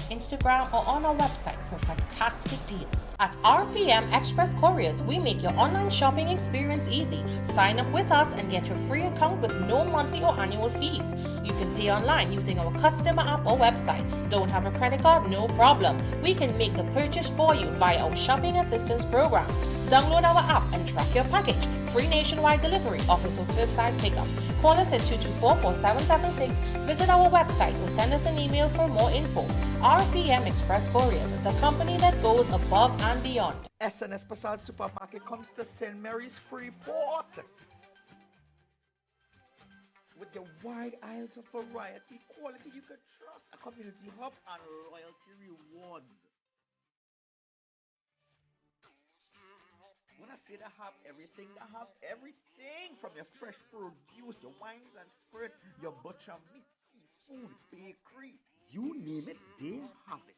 Instagram, or on our website for fantastic deals. At RPM Express Couriers, we make your online shopping experience easy. Sign up with us and get your free account with no monthly or annual fees. You can pay online using our customer app or website. Don't have a credit card? No problem. We can make the purchase for you via our shopping assistance program. Download our app and track your package. Free nationwide delivery, office or curbside pickup. Call us at 224-4776, visit our website or send us an email for more info. RPM Express Couriers, the company that goes above and beyond. SNS Passage Supermarket comes to St. Mary's Freeport with the wide aisles of variety, quality you can trust, a community hub, and loyalty rewards. When I say they have everything from your fresh produce, your wines and spirits, your butcher meat, seafood, bakery, you name it, they have it.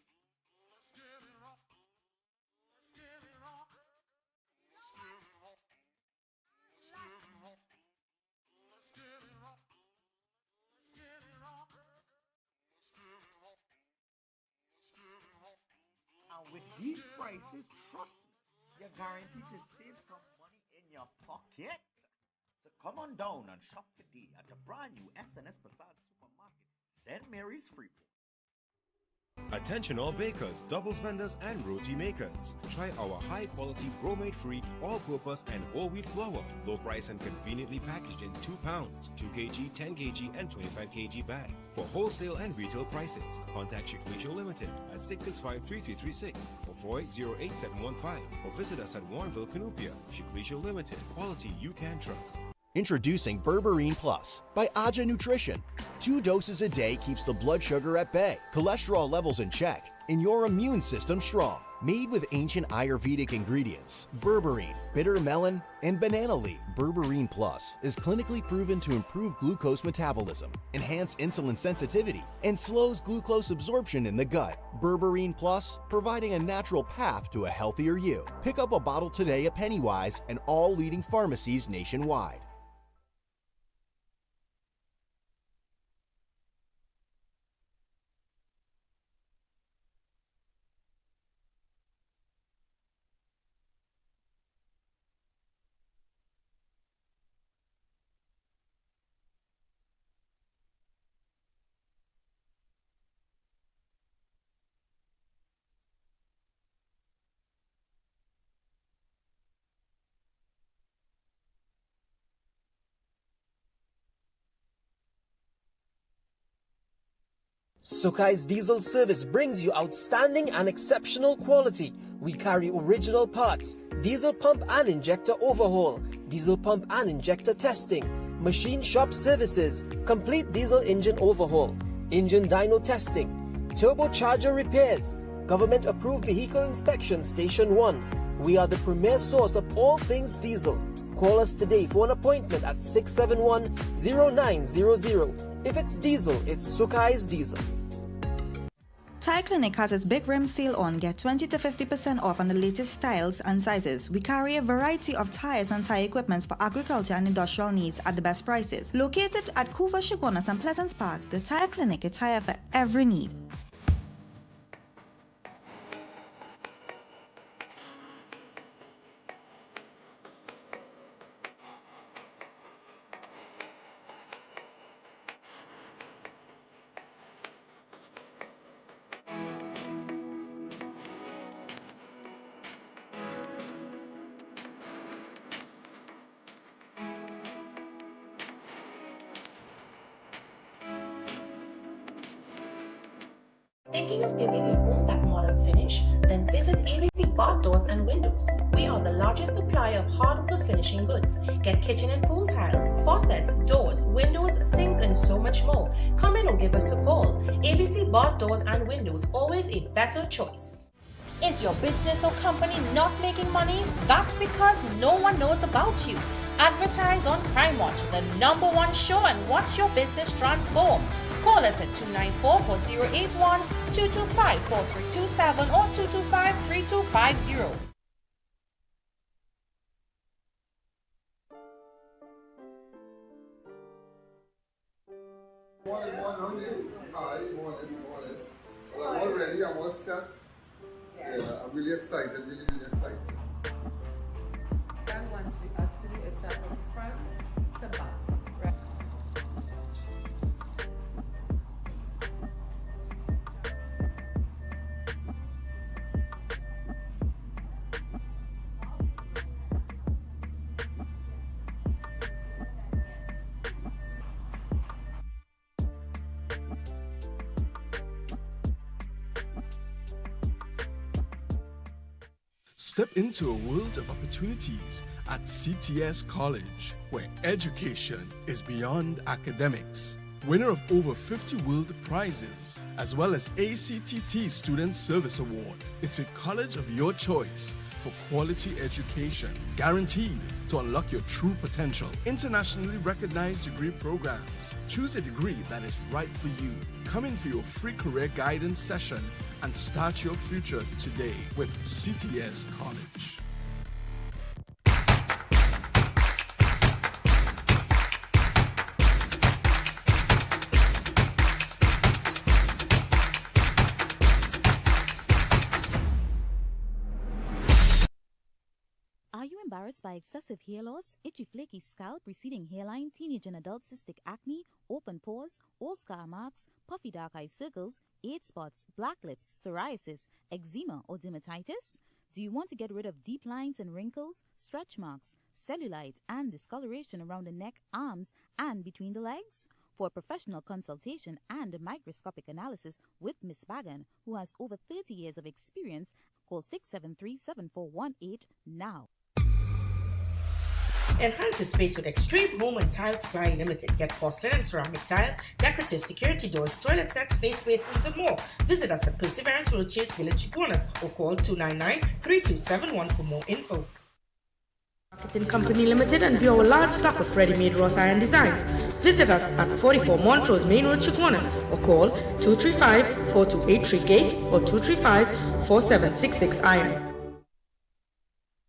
And with these prices, trust me, you're guaranteed to save some money in your pocket. So come on down and shop today at the brand new SNS Passage Supermarket, St. Mary's Freeport. Attention all bakers, doubles vendors and roti makers. Try our high quality bromate free all-purpose and whole wheat flour. Low price and conveniently packaged in 2 pounds, 2 kg, 10 kg and 25 kg bags. For wholesale and retail prices, contact Shiklisho Limited at 665-3336 or 4808715 or visit us at Warrenville, Canupia. Shiklisho Limited, quality you can trust. Introducing Berberine Plus by Aja Nutrition. 2 doses a day keeps the blood sugar at bay, cholesterol levels in check, and your immune system strong. Made with ancient Ayurvedic ingredients, berberine, bitter melon, and banana leaf, Berberine Plus is clinically proven to improve glucose metabolism, enhance insulin sensitivity, and slows glucose absorption in the gut. Berberine Plus, providing a natural path to a healthier you. Pick up a bottle today at Pennywise and all leading pharmacies nationwide. Sukai's Diesel Service brings you outstanding and exceptional quality. We carry original parts, diesel pump and injector overhaul, diesel pump and injector testing, machine shop services, complete diesel engine overhaul, engine dyno testing, turbocharger repairs, government approved vehicle inspection station 1. We are the premier source of all things diesel. Call us today for an appointment at 671-0900. If it's diesel, it's Sukai's Diesel. Tire Clinic has its big rim sale on. Get 20 to 50% off on the latest styles and sizes. We carry a variety of tires and tire equipment for agriculture and industrial needs at the best prices. Located at Couva, Chaguanas and Pleasance Park, the Tire Clinic is tire for every need. Thinking of giving your home that modern finish? Then visit ABC Bath Doors and Windows. We are the largest supplier of hardwood finishing goods. Get kitchen and pool tiles, faucets, doors, windows, sinks, and so much more. Come in or give us a call. ABC Bath Doors and Windows, always a better choice. Is your business or company not making money? That's because no one knows about you. Advertise on Crime Watch, the #1 show, and watch your business transform. Call us at 294-4081, 225-4327 or 225-3250. Morning. How are you? Hi, morning. Well, I'm all ready. already I'm all set. Yeah, I'm really excited, really excited. Frank wants us to do a set from front to back. Right? Step into a world of opportunities at CTS College, where education is beyond academics. Winner of over 50 world prizes, as well as ACTT Student Service Award. It's a college of your choice for quality education, guaranteed to unlock your true potential. Internationally recognized degree programs. Choose a degree that is right for you. Come in for your free career guidance session and start your future today with CTS College. Are you embarrassed by excessive hair loss, itchy flaky scalp, receding hairline, teenage and adult cystic acne, open pores, old scar marks, puffy dark eye circles, age spots, black lips, psoriasis, eczema or dermatitis? Do you want to get rid of deep lines and wrinkles, stretch marks, cellulite and discoloration around the neck, arms and between the legs? For a professional consultation and a microscopic analysis with Ms. Bagan, who has over 30 years of experience, call 673-7418 now. Enhance your space with Extreme Home and Tile Supply Limited. Get porcelain and ceramic tiles, decorative security doors, toilet sets, face basins, and more. Visit us at Perseverance Road, Chase Village, Chiconas, or call 299-3271 for more info. Marketing Company Limited and view our large stock of ready-made wrought iron designs. Visit us at 44 Montrose Main Road, Chiconas, or call 235-4283 Gate or 235-4766 Iron.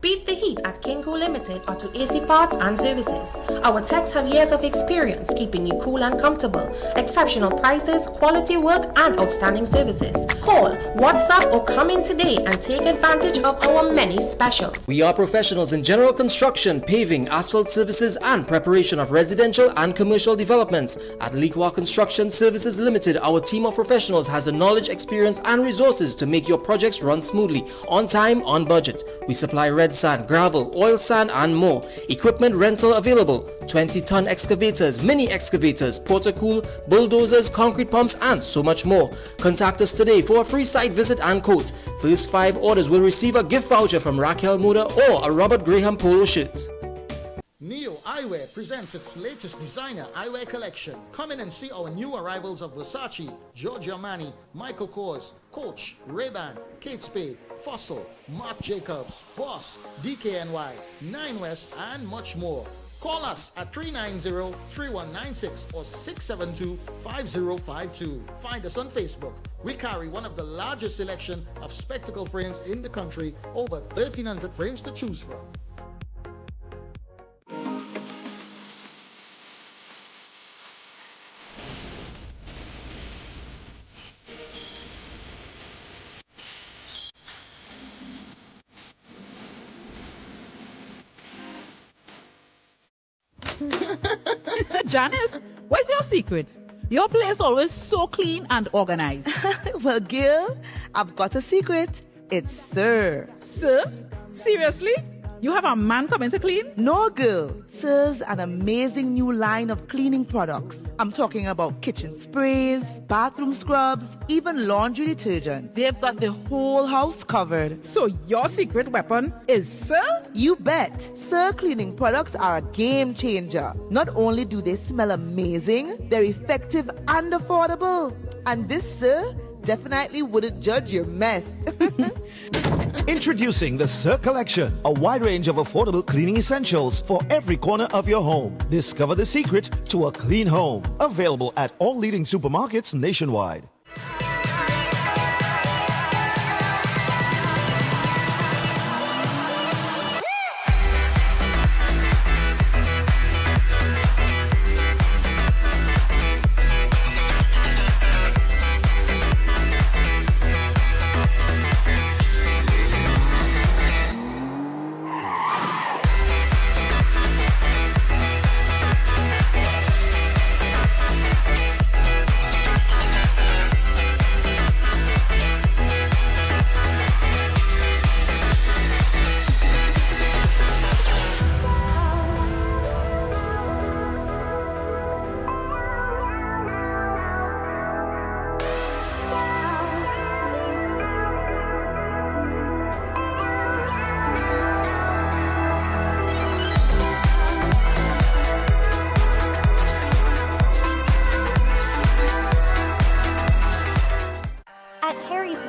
Beat the heat at Kinko Limited Auto AC Parts and Services. Our techs have years of experience keeping you cool and comfortable. Exceptional prices, quality work, and outstanding services. Call, WhatsApp, or come in today and take advantage of our many specials. We are professionals in general construction, paving, asphalt services, and preparation of residential and commercial developments. At Liqua Construction Services Limited, our team of professionals has the knowledge, experience, and resources to make your projects run smoothly, on time, on budget. We supply red sand, gravel, oil sand, and more. Equipment rental available: 20-ton excavators, mini excavators, portacool, bulldozers, concrete pumps, and so much more. Contact us today for a free site visit and quote. First 5 orders will receive a gift voucher from Raquel Moda or a Robert Graham polo shirt. Neo Eyewear presents its latest designer eyewear collection. Come in and see our new arrivals of Versace, Giorgio Armani, Michael Kors, Coach, Ray-Ban, Kate Spade, Fossil, Marc Jacobs, Boss, DKNY, Nine West, and much more. Call us at 390-3196 or 672-5052. Find us on Facebook. We carry one of the largest selection of spectacle frames in the country, over 1,300 frames to choose from. Janice, what's your secret? Your place always so clean and organized. Well, Gil, I've got a secret. It's Sir. Sir? Seriously? You have a man coming to clean? No, girl. Sir's an amazing new line of cleaning products. I'm talking about kitchen sprays, bathroom scrubs, even laundry detergent. They've got the whole house covered. So your secret weapon is Sir? You bet. Sir cleaning products are a game changer. Not only do they smell amazing, they're effective and affordable. And this Sir definitely wouldn't judge your mess. Introducing the Sir Collection, a wide range of affordable cleaning essentials for every corner of your home. Discover the secret to a clean home. Available at all leading supermarkets nationwide.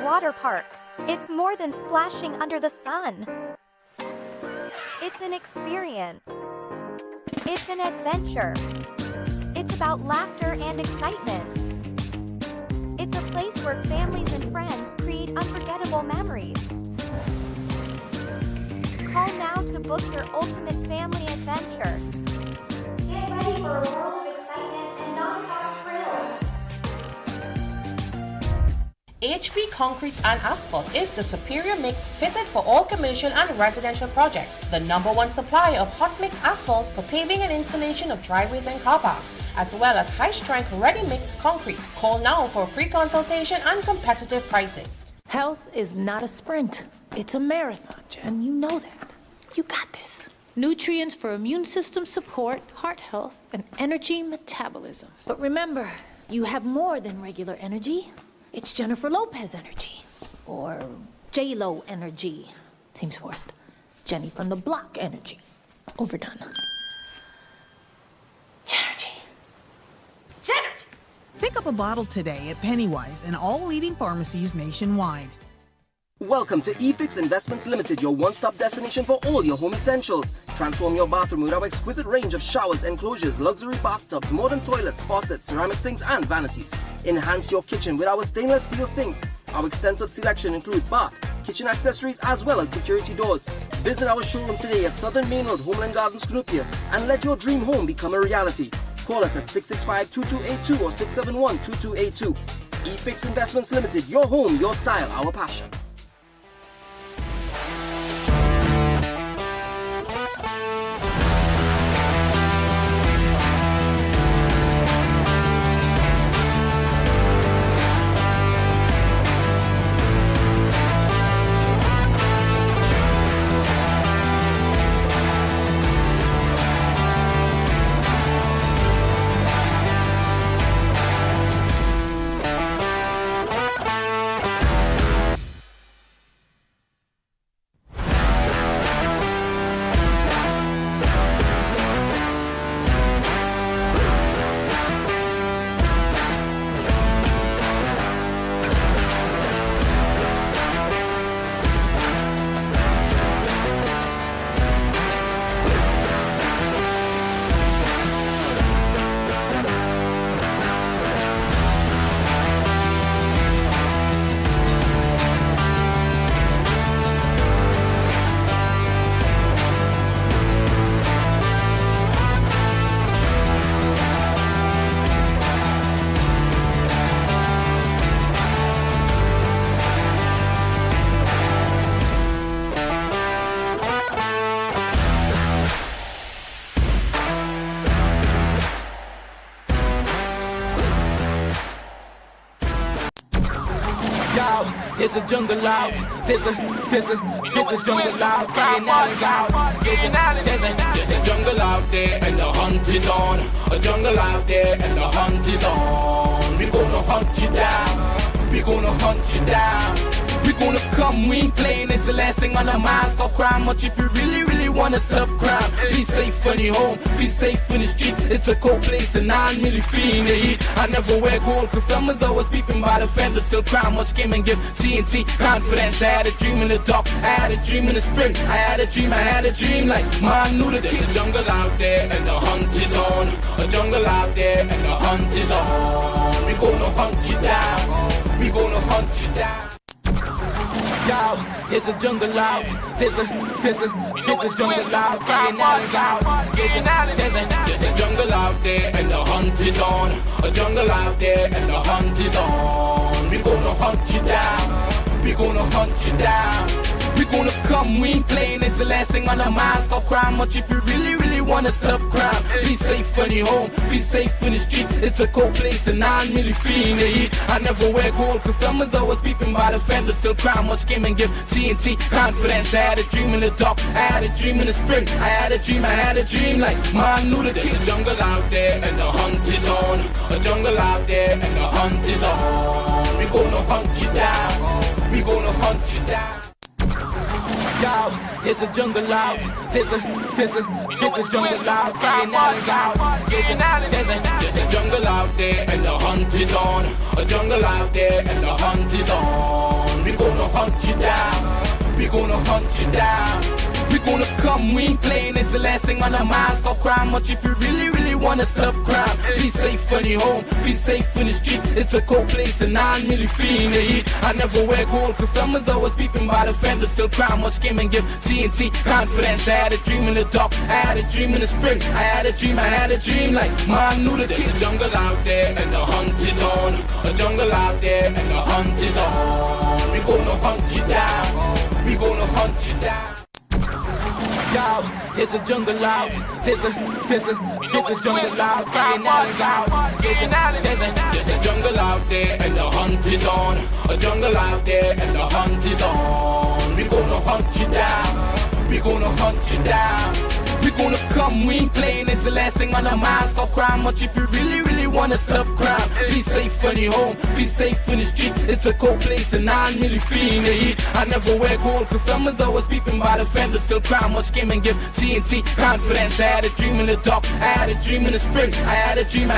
water park. It's more than splashing under the sun. It's an experience. It's an adventure. It's about laughter and excitement. It's a place where families and friends create unforgettable memories. Call now to book your ultimate family adventure. Get ready for a world of excitement and non-stop thrills. HP Concrete and Asphalt is the superior mix fitted for all commercial and residential projects. The #1 supplier of hot mix asphalt for paving and installation of driveways and car parks, as well as high-strength ready-mix concrete. Call now for a free consultation and competitive prices. Health is not a sprint. It's a marathon, Jen. You know that. You got this. Nutrients for immune system support, heart health, and energy metabolism. But remember, you have more than regular energy. It's Jennifer Lopez energy. Or J-Lo energy. Seems forced. Jenny from the Block energy. Overdone. Genergy. Genergy! Pick up a bottle today at Pennywise and all leading pharmacies nationwide. Welcome to eFix Investments Limited, your one-stop destination for all your home essentials. Transform your bathroom with our exquisite range of showers, enclosures, luxury bathtubs, modern toilets, faucets, ceramic sinks, and vanities. Enhance your kitchen with our stainless steel sinks. Our extensive selection includes bath, kitchen accessories, as well as security doors. Visit our showroom today at Southern Main Road, Homeland Gardens, Cunupia, and let your dream home become a reality. Call us at 665-2282 or 671-2282. eFix Investments Limited, your home, your style, our passion. There's a jungle out. There's a jungle out. There's a jungle out there and the hunt is on. A jungle out there and the hunt is on. We gonna hunt you down. We gonna hunt you down. We gonna come, we ain't playing, it's the last thing on our minds. Stop crime much if you really wanna stop crime. Be safe in your home, be safe in the street. It's a cold place and I'm really feeling the heat. I never wear gold cause someone's always peeping by the fender. Still crime much game and give TNT confidence. I had a dream in the dark, I had a dream in the spring. I had a dream like man knew that there's a jungle out there and the hunt is on. A jungle out there and the hunt is on. We gonna hunt you down. We gonna hunt you down. Yo, there's a jungle out. There's a jungle out. There's a jungle out there and the hunt is on. A jungle out there and the hunt is on. We gonna hunt you down. We gonna hunt you down. We gonna come, we ain't playing, it's the last thing on our minds. Stop crime much if you really wanna stop crime. Be safe in your home, be safe in the street. It's a cold place and I'm really feeling the heat. I never wear gold cause someone's always peeping by the fender. Still crime much game and give TNT confidence. I had a dream in the dark, I had a dream in the spring. I had a dream like man knew that there's a jungle out there and the hunt is on. A jungle out there and the hunt is on. We gonna hunt you down. We gonna hunt you down. Yo, there's a jungle out. There's a jungle out. There's a jungle out there and the hunt is on. A jungle out there and the hunt is on. We gonna hunt you down. We gonna hunt you down. We gonna come, we ain't playing, it's the last thing on our minds. Stop crime much if you really wanna stop crime. Be safe when you're home, be safe in the streets. It's a cold place and I'm really feeling the heat. I never wear gold cause someone's always peeping by the fender. Still crime much came and give TNT confidence. I had a dream in the dark, I had a dream in the spring. I had a dream like man knew that there's a jungle out there and the hunt is on. A jungle out there and the hunt is on. We gonna hunt you down. We gonna hunt you down. Yo, there's a jungle out. There's a jungle out. There's a jungle out there and the hunt is on. A jungle out there and the hunt is on. We gonna hunt you down. We gonna hunt you down. We gonna come, we ain't playing, it's the last thing on our minds. Stop crime much if you really wanna stop crime. Be safe when you're home, be safe in the streets. It's a cold place and I'm really feeling the heat. I never wear gold cause someone's always peeping by the fender. Still crime much came and give TNT confidence. I had a dream in the dark, I had a dream in the spring. I had a dream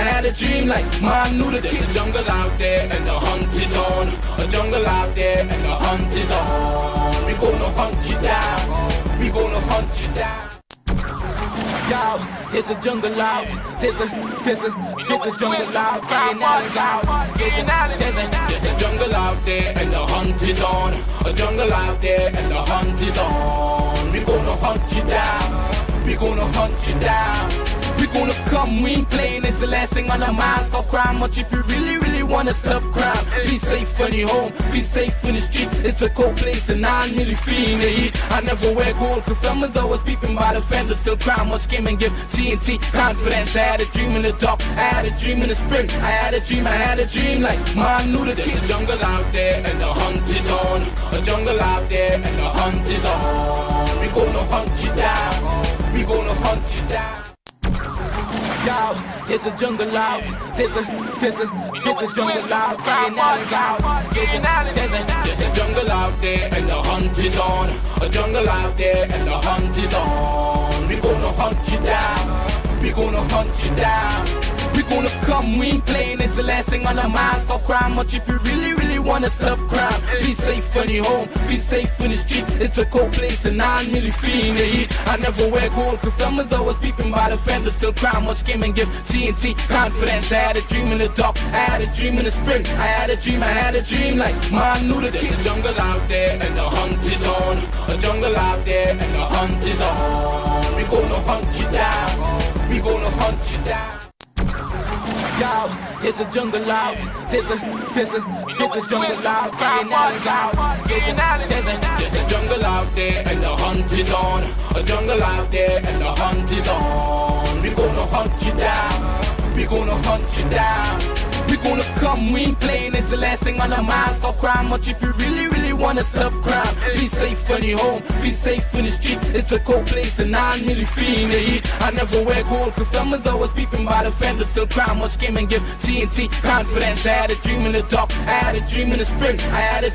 like man knew that there's a jungle out there and the hunt is on. A jungle out there and the hunt is on. We gonna hunt you down. We gonna hunt you down. Yo, there's a jungle out. There's a jungle out. There's a jungle out there and the hunt is on. A jungle out there and the hunt is on. We gonna hunt you down. We gonna hunt you down. We gonna come, we ain't playing, it's the last thing on our minds. Stop crime much if you really wanna stop crime. Be safe when you're home, be safe in the streets. It's a cold place and I'm really feeling the heat. I never wear gold cause someone's always peeping by the fender. Still crime much came and give TNT confidence. I had a dream in the dark, I had a dream in the spring. I had a dream like man knew that there's a jungle out there and the hunt is on. A jungle out there and the hunt is on. We gonna hunt you down. We gonna hunt you down. Yo, there's a jungle out. There's a jungle out. There's a jungle out there and the hunt is on. A jungle out there and the hunt is on. We gonna hunt you down. We gonna hunt you down. We gonna come, we ain't playing, it's the last thing on our minds. Stop crime much if you really wanna stop crime. Be safe when you're home, be safe in the streets. It's a cold place and I'm really feeling the heat. I never wear gold cause someone's always peeping by the fender. Still crime much came and give TNT confidence. I had a dream in the dark, I had a dream in the spring. I had a dream like man knew that there's a jungle out there and the hunt is on. A jungle out there and the hunt is on. We gonna hunt you down. We gonna hunt you down. Yo, there's a jungle out. There's a jungle out. There's a jungle out there and the hunt is on. A jungle out there and the hunt is on. We gonna hunt you down. We gonna hunt you down. We gonna come, we ain't playing, it's the last thing on our minds. Stop crime much if you really wanna stop crime. Be safe when you're home, be safe in the streets. It's a cold place and I'm really feeling the heat. I never wear gold cause someone's always peeping by the fender. Still crime much came and give TNT confidence. I had a dream in the dark, I had a dream in the spring. I had a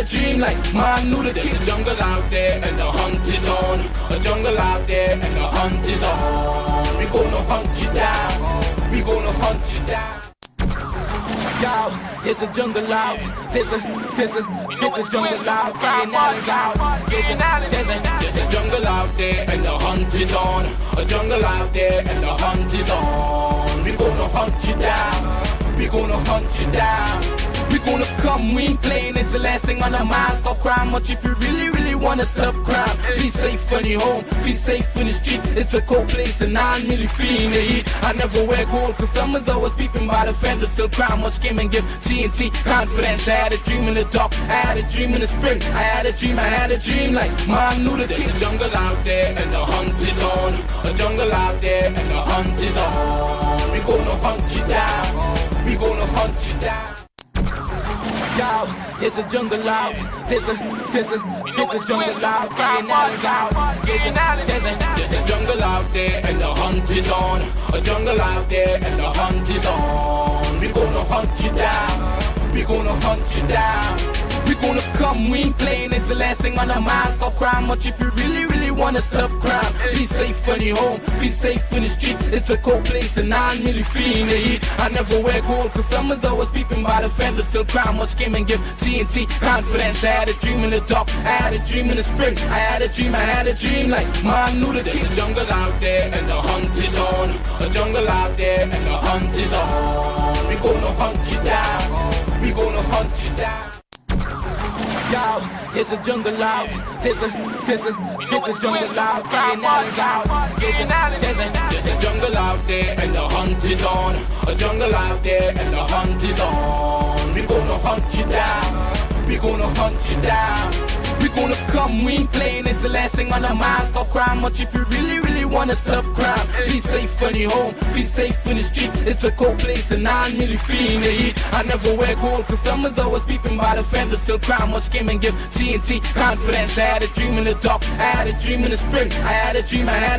dream like man knew that there's a jungle out there and the hunt is on. A jungle out there and the hunt is on. We gonna hunt you down. We gonna hunt you down. Yo, there's a jungle out. There's a jungle out. There's a jungle out there and the hunt is on. A jungle out there and the hunt is on. We gonna hunt you down. We gonna hunt you down. We gonna come, we ain't playing, it's the last thing on our minds. Stop crime much if you really wanna stop crime. Be safe when you're home, be safe in the streets. It's a cold place and I'm really feeling the heat. I never wear gold cause someone's always peeping by the fender. Still crime much came and give TNT confidence. I had a dream in the dark, I had a dream in the spring. I had a dream like man knew that there's a jungle out there and the hunt is on. A jungle out there and the hunt is on. We gonna hunt you down. We gonna hunt you down. Yo, there's a jungle out. There's a jungle out. There's a jungle out there and the hunt is on. A jungle out there and the hunt is on. We gonna hunt you down. We gonna hunt you down. We gonna come. come, we ain't playing. It's the last thing on our minds. Stop crime much if you really, really wanna stop crime. Be safe when you're home, be safe in the street. It's a cold place and I'm really feeling the heat. I never wear gold cause someone's always peeping by the fender. Still crime much came and give TNT confidence. I had a dream in the dark, I had a dream in the spring. I had a dream like man knew that there's a jungle out there and the hunt is on. A jungle out there and the hunt is on. We gonna hunt you down, we gonna hunt you down. Yo, there's a jungle out, there's a jungle out, there's a jungle out there and the hunt is on. A jungle out there and the hunt is on. We gonna hunt you down, we gonna hunt you down. We gonna come, we ain't playing, it's the last thing on our minds. Stop crime much if you really, really wanna stop crime. Be safe when you're home, be safe in the street. It's a cold place and I'm really feeling the heat. I never wear gold cause someone's always peeping by the fender. Still crime much came and give TNT confidence. I had a dream in the dark, I had a dream in the spring. I had a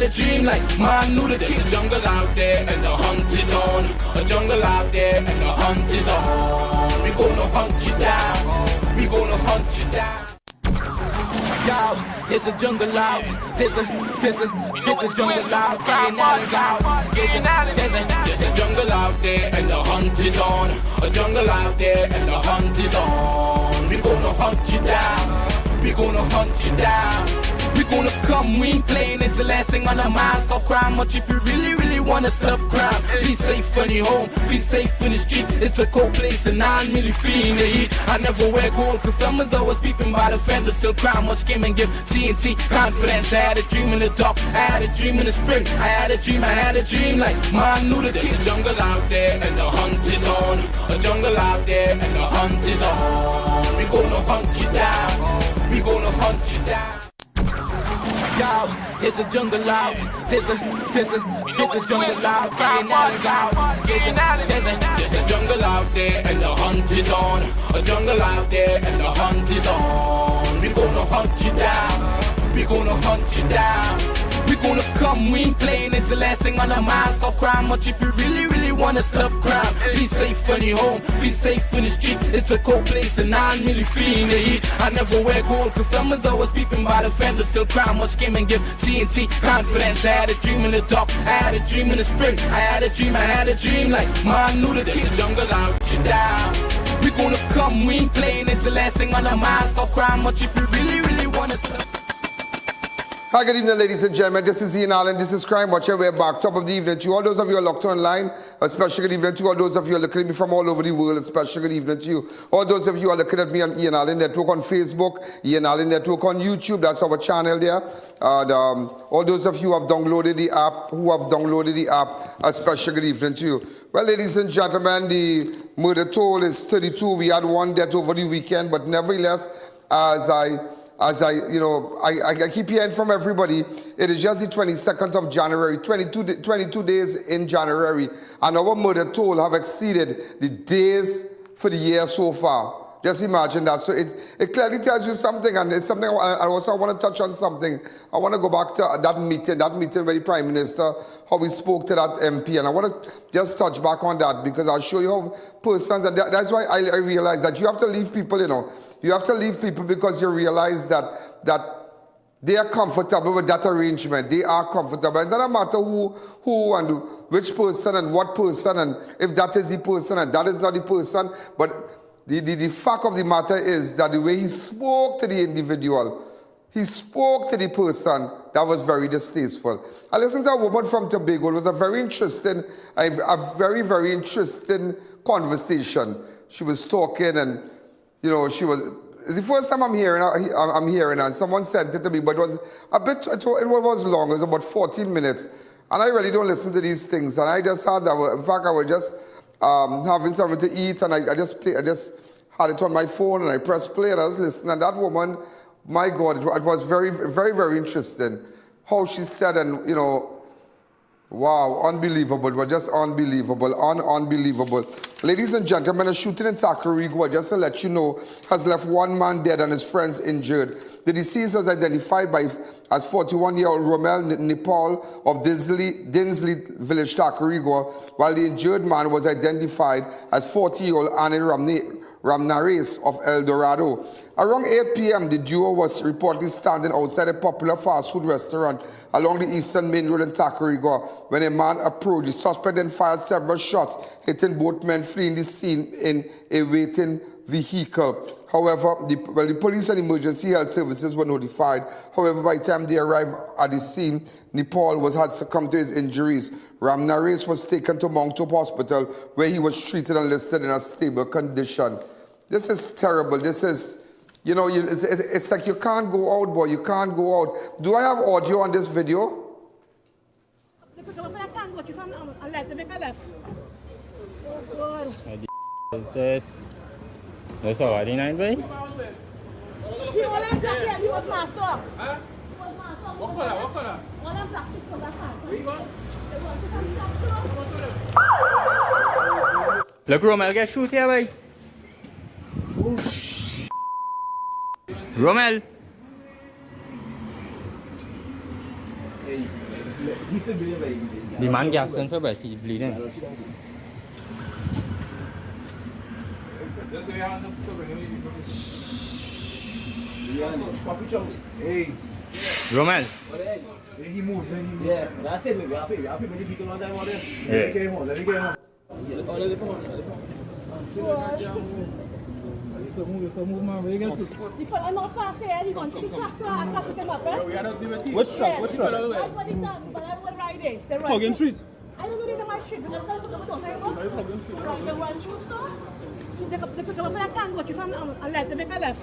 dream like man knew that there's a jungle out there and the hunt is on. A jungle out there and the hunt is on. We gonna hunt you down, we gonna hunt you down. Yo, there's a jungle out, there's a jungle out, there's a jungle out there and the hunt is on. A jungle out there and the hunt is on. We gonna hunt you down, we gonna hunt you down. We gonna come, we ain't playing, it's the last thing on our minds. Stop crime much if you really, really wanna stop crime. Be safe when you're home, be safe in the street. It's a cold place and I'm really feeling the heat. I never wear gold cause someone's always peeping by the fender. Still crime much came and give TNT confidence. I had a dream in the dark, I had a dream in the spring. I had a dream like man knew that there's a jungle out there and the hunt is on. A jungle out there and the hunt is on. We gonna hunt you down, we gonna hunt you down. Yo, there's a jungle out, there's a jungle out, there's a jungle out there and the hunt is on. A jungle out there and the hunt is on. We gonna hunt you down, we gonna hunt you down. We gonna come, we ain't playing, it's the last thing on our minds. Stop crime much if you really, really wanna stop crime. Be safe when you're home, be safe in the street. It's a cold place and I'm really feeling the heat. I never wear gold cause someone's always peeping by the fender. Still crime much came and give TNT confidence. I had a dream in the dark, I had a dream in the spring. I had a dream like man knew that there's a jungle out you down. We gonna come, we ain't playing, it's the last thing on our minds. Stop crime much if you really, really wanna stop. Hi, good evening, ladies and gentlemen. This is I.A.N and this is Crime Watch, and we're back. Top of the evening to you. All those of you who are locked online, a special good evening to you. All those of you who are looking at me from all over the world, a special good evening to you. All those of you who are looking at me on I.A.N Network on Facebook, I.A.N Network on YouTube, that's our channel there. And all those of you who have downloaded the app, a special good evening to you. Well, ladies and gentlemen, the murder toll is 32. We had one death over the weekend, but nevertheless, as I keep hearing from everybody, it is just the 22nd of January, 22 days in January, and our murder toll have exceeded the days for the year so far. Just imagine that. So it clearly tells you something, and it's something I also want to touch on something. I want to go back to that meeting with the Prime Minister, how he spoke to that MP, and I want to just touch back on that because I'll show you how persons, and that's why I realize that you have to leave people, you have to leave people because you realize that they are comfortable with that arrangement. They are comfortable. It doesn't matter who and which person and what person, and if that is the person and that is not the person, but the fact of the matter is that the way he spoke to the individual, he spoke to the person, that was very distasteful. I listened to a woman from Tobago. It was a very interesting, very interesting conversation. She was talking, and she was. It's the first time I'm hearing, and someone sent it to me, but it was it was long. It was about 14 minutes, and I really don't listen to these things. And I just had that. In fact, I was just having something to eat, and I just had it on my phone, and I pressed play, and I was listening. And that woman, my God, it was very, very, very interesting how she said, and wow, unbelievable. It was just unbelievable, unbelievable. Ladies and gentlemen, a shooting in Tacarigua, just to let you know, has left one man dead and his friends injured. The deceased was identified as 41-year-old Rommel Nepaul of Dinsley Village, Tacarigua, while the injured man was identified as 40-year-old Anil Ramnarace of Dorado. Around 8 p.m., the duo was reportedly standing outside a popular fast food restaurant along the eastern main road in Tacarigua when a man approached. The suspect then fired several shots, hitting both men fleeing the scene in a waiting vehicle. However, the police and emergency health services were notified. However, by the time they arrived at the scene, Nepaul had succumbed to his injuries. Ramnarace was taken to Mount Hope Hospital, where he was treated and listed in a stable condition. This is terrible. This is... You know, it's like you can't go out, boy. You can't go out. Do I have audio on this video? That's all right, ain't it? Look, Rommel, get shoot here, boy. Rommel! The man gasping for breath, he's bleeding. Rommel! He moved. Yeah, that's it. We have to be difficult on that one. Let me get him on. Let me get him on. Which truck? Which truck? Hogan Street. I don't know my street. They run through store. They pick up a tango. You from a left. They make a left.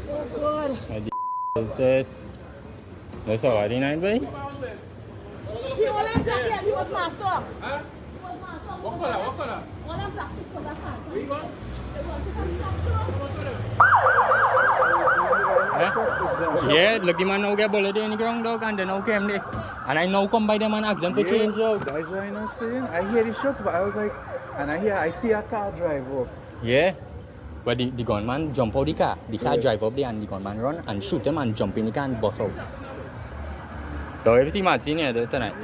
Oh God. That's all right, ain't it, boy? He was black here. He was master. Huh? He was master. What color? What color? One of black people. That's fine. Where you going? Yeah, look, the man now get bullet in the ground, dog, and then now came there. And I now come by them and ask them for change, dog. That's why I'm not saying. I hear the shots, but I was like, and I see a car drive off. Yeah. But the gunman jump out the car drive up there and the gunman run and shoot him and jump in the car and bust out. So everything I've seen here tonight.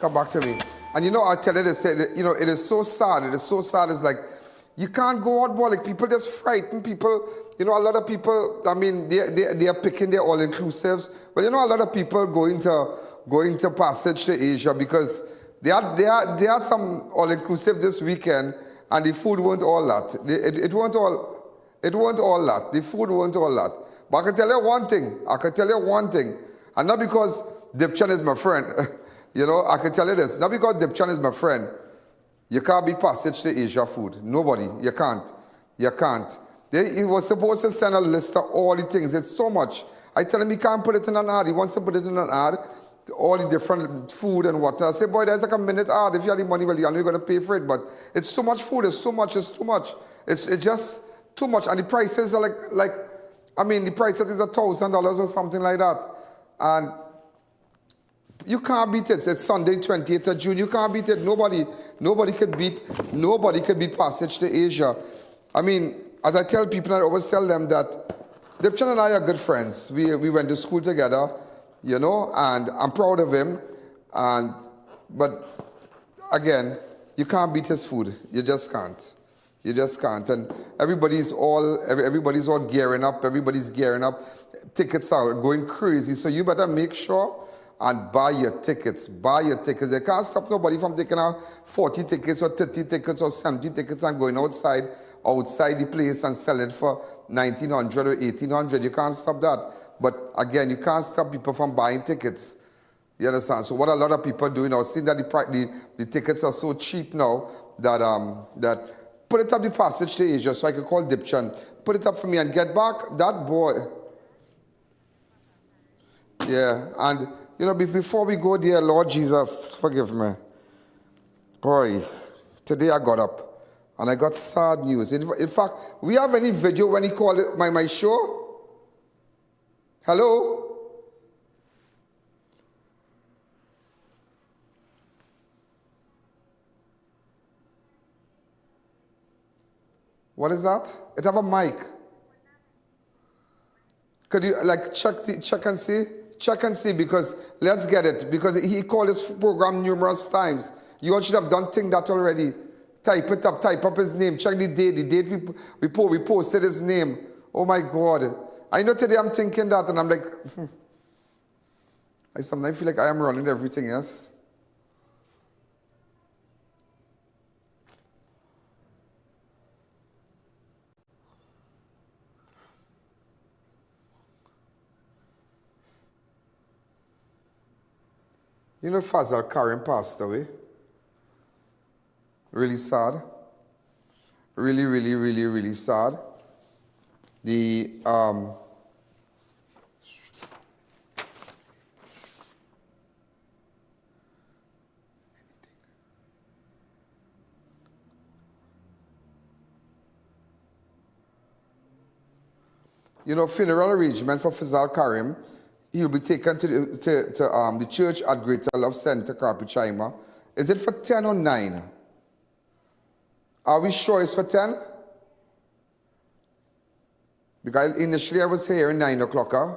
Come back to me. And you know, I tell you this, you know, it is so sad. It is so sad. It's like, you can't go out, boy. Like, people just frighten people. You know, a lot of people, I mean, they are picking their all-inclusives. But you know, a lot of people going to Passage to Asia because they had some all-inclusive this weekend and the food weren't all that. It weren't all that. The food weren't all that. But I can tell you one thing. And not because Dipchan is my friend. You know, I can tell you this. Not because Dipchan is my friend. You can't be Passage to Asia food. Nobody. You can't. You can't. He was supposed to send a list of all the things. It's so much. I tell him he can't put it in an ad. He wants to put it in an ad. All the different food and what. I say, boy, there's like a minute ad. If you have the money, well, you're only going to pay for it. But it's too much food. It's too much. It's too much. It's just too much. And the prices are like I mean, the price is $1,000 or something like that. And you can't beat it. It's Sunday, 28th of June. You can't beat it. Nobody could beat Passage to Asia. I mean, as I tell people, I always tell them that Dipchan and I are good friends. We went to school together, you know, and I'm proud of him. But again, you can't beat his food. You just can't. You just can't. And everybody's all gearing up. Everybody's gearing up. Tickets are going crazy. So you better make sure and buy your tickets. Buy your tickets. They can't stop nobody from taking out 40 tickets or 30 tickets or 70 tickets and going outside the place and selling it for $1,900 or $1,800. You can't stop that. But again, you can't stop people from buying tickets. You understand? So what a lot of people do now, seeing that the tickets are so cheap now, that put it up the Passage to Asia so I can call Dipchan. Put it up for me and get back that boy. Yeah, and you know, before we go there, Lord Jesus, forgive me. Boy, today I got up. And I got sad news. In fact, we have any video when he called it my show? Hello? What is that? It have a mic. Could you check and see? Check and see, because let's get it. Because he called his program numerous times. You all should have done that already. Type it up, type up his name. Check the date we posted his name. Oh my God. I know today I'm thinking that and I'm like, I sometimes feel like I am running everything else. You know, Fazal Karim passed away. Really sad. Really, really, really, really sad. The you know, funeral arrangement for Fazal Karim. He'll be taken to the church at Greater Love Center, Carpichaima. Is it for 10 or 9? Are we sure it's for 10? Because initially I was here at 9 o'clock. Huh?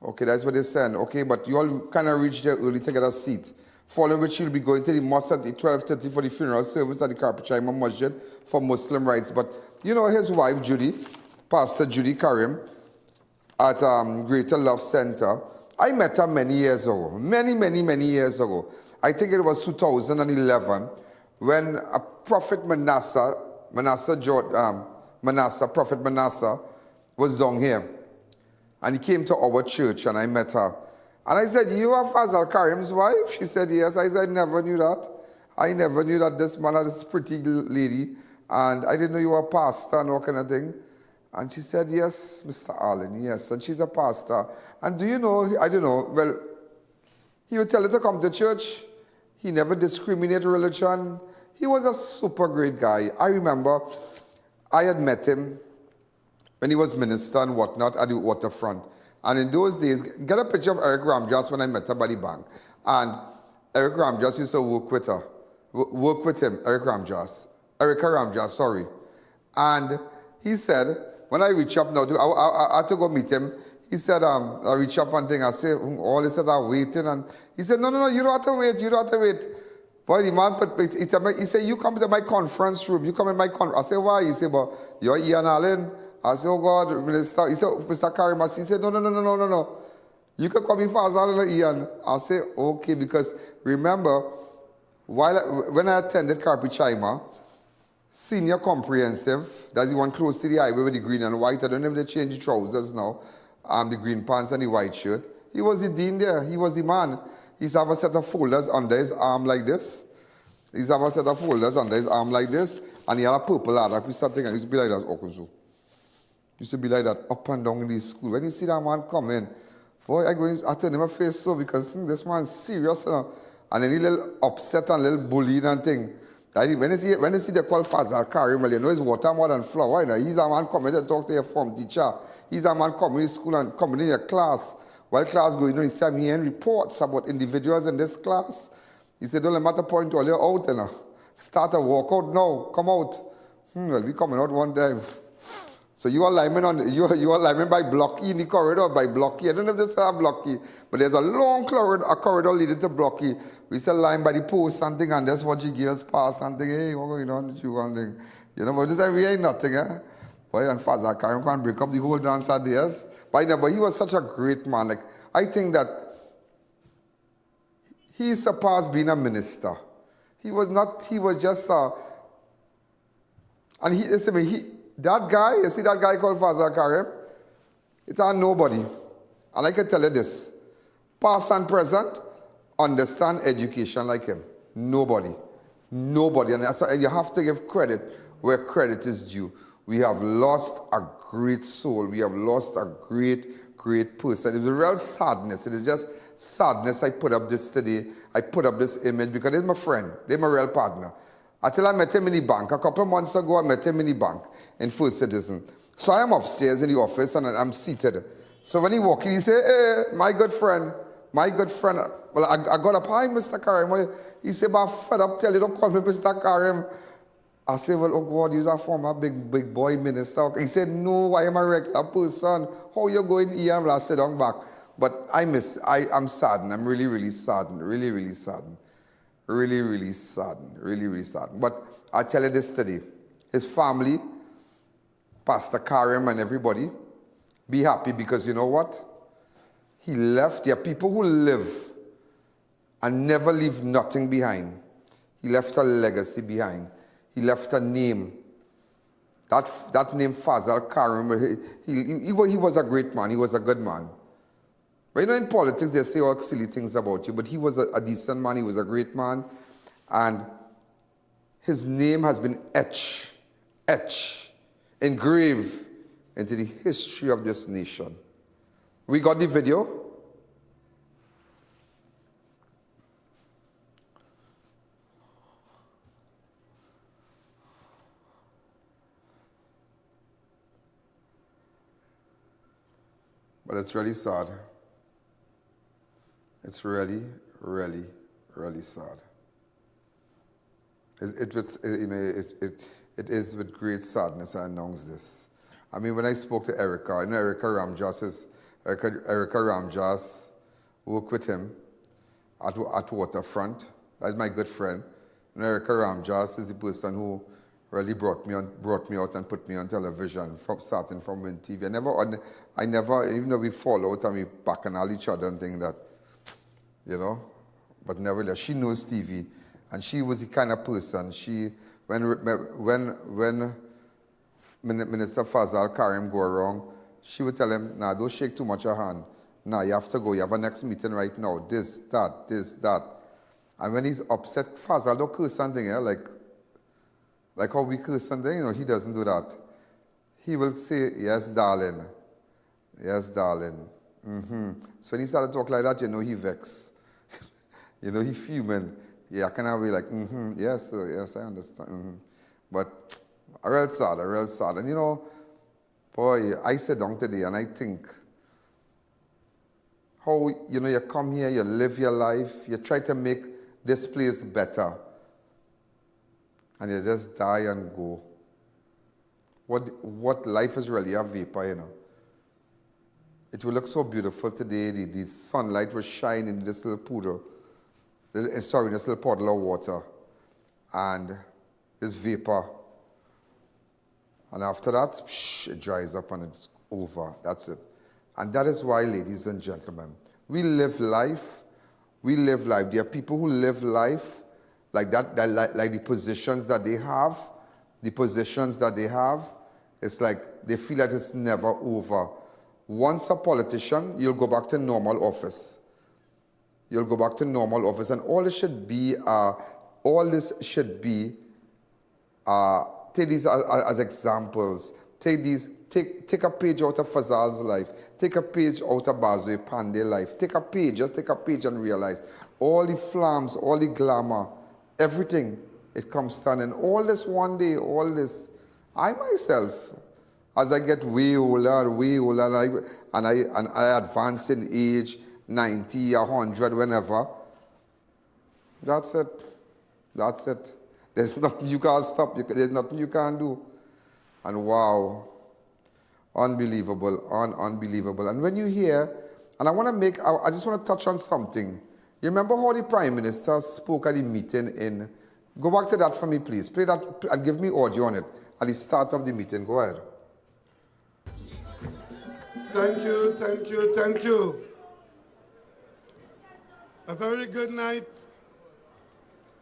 Okay, that's what they said. Okay, but you all kind of reached there early to get a seat. Following which you'll be going to the mosque at 12:30 for the funeral service at the Carpichaima Masjid for Muslim rights. But you know his wife, Judy, Pastor Judy Karim, at Greater Love Center. I met her many years ago. Many years ago. I think it was 2011 when a Prophet Manasseh, Prophet Manasseh was down here. And he came to our church and I met her. And I said, you are Fazal Karim's wife? She said, yes. I said, I never knew that. I never knew that this man had this pretty lady. And I didn't know you were a pastor and all kind of thing. And she said, yes, Mr. Allen, yes. And she's a pastor. And do you know, I don't know, well, he would tell her to come to church. He never discriminated religion. He was a super great guy. I remember I had met him when he was minister and whatnot at the waterfront. And in those days, get a picture of Eric Ramjas when I met her by the bank. And Eric Ramjas used to work with him, Erica Ramjas, sorry. And he said, when I reach up now, I had to go meet him. He said, I reach up and thing. I say, all he said, I'm waiting. And he said, no, you don't have to wait. You don't have to wait. Boy, the man, he said, you come to my conference room. You come in my conference. I said, why? He said, but you're I.A.N. I said, oh God, Minister. He said, Mr. Karim. He said, no. You can come in Fazal and I.A.N. I said, okay, because remember, when I attended Carpichaima, Senior Comprehensive, that's the one close to the highway with the green and white. I don't know if they change the trousers now, the green pants and the white shirt. He was the dean there. He was the man. He used to have a set of folders under his arm like this. He used to have a set of folders under his arm like this. And he had a purple ladder. He used to be like that. He used to be like that up and down in the school. When you see that man come in, boy, I turn him my face so because this man's serious. You know? And then he little upset and little bullied and thing. When you see they call Fazal Karim, well, you know it's water more than flour. You know? He's a man coming to talk to your form teacher. He's a man coming to school and coming in your class. While class going on, he said, I'm hearing reports about individuals in this class. He said, don't let matter point all you're out. You know? Start a walkout now. Come out. Well, we coming out one time. So you are linemen by Blocky in the corridor, by Blocky. I don't know if they still have Blocky, but there's a long corridor leading to Blocky. We still line by the post something, and that's what you girls pass something. Hey, what's going on with you? Something. You know, but this area ain't nothing, eh? Boy, and Fazal Karim can break up the whole dance at theirs. But he was such a great man. Like, I think that he surpassed being a minister. He was just that guy, you see that guy called Fazal Karim? It's a nobody. And I can tell you this, past and present, understand education like him. Nobody. And you have to give credit where credit is due. We have lost a great soul. We have lost a great person. It's a real sadness. It is just sadness. I put up this today. I put up this image because they're my friend. They're my real partner. Until I met him in the bank. A couple of months ago, I met him in the bank in First Citizen. So I am upstairs in the office and I'm seated. So when he walked in, he said, hey, my good friend. Well, I got up, hi, Mr. Karim. He said, but I'm fed up, tell you, don't call me Mr. Karim. I said, well, oh God, you're a former big boy minister. He said, no, I am a regular person. How you going here? Well, I said, I'm back. But I'm saddened. I'm really saddened. Really saddened. Really saddened. But I tell you this today. His family, Pastor Karim and everybody, be happy because you know what? He left. There are people who live and never leave nothing behind. He left a legacy behind. He left a name. That name, Fazal Karim, he was a great man. He was a good man. But you know, in politics, they say all silly things about you, but he was a decent man. He was a great man. And his name has been etched, engraved into the history of this nation. We got the video. But it's really sad. It's really sad. It is with great sadness I announce this. I mean, when I spoke to Erica, you know, Erica Ramjas worked with him at Waterfront. That's my good friend. And Erica Ramjas is the person who really brought me out and put me on television starting from Win TV. I never, even though we fall out and we back and all each other and think that, you know, but nevertheless, she knows TV, and she was the kind of person. When Minister Fazal Karim go wrong, she would tell him, nah, don't shake too much your hand. Nah, you have to go. You have a next meeting right now. This, that. And when he's upset, Fazal don't curse something, yeah? Like how we curse something, you know, he doesn't do that. He will say, yes, darling. Yes, darling. So when he started to talk like that, you know he vexed. You know, he fuming. Yeah, I kind of be like, yes, sir, yes, I understand. But a real sad. And you know, boy, I sit down today and I think how, you know, you come here, you live your life, you try to make this place better, and you just die and go. What life is really a vapor, you know. It will look so beautiful today. The sunlight was shining in this little poodle. This little puddle of water. And this vapor. And after that, it dries up and it's over. That's it. And that is why, ladies and gentlemen, we live life. There are people who live life like that like the positions that they have. It's like they feel that it's never over. Once a politician, you'll go back to normal office. And all this should be, take these as examples. Take a page out of Fazal's life. Take a page out of Bazwe Pandey's life. Just take a page and realize all the flams, all the glamour, everything, it comes down. And all this one day, I myself, as I get way older, and I advance in age, 90, 100, whenever, that's it. There's nothing you can't stop. There's nothing you can't do. And wow, unbelievable. And when you hear, and I just want to touch on something. You remember how the Prime Minister spoke at the meeting go back to that for me, please. Play that and give me audio on it at the start of the meeting. Go ahead. Thank you. A very good night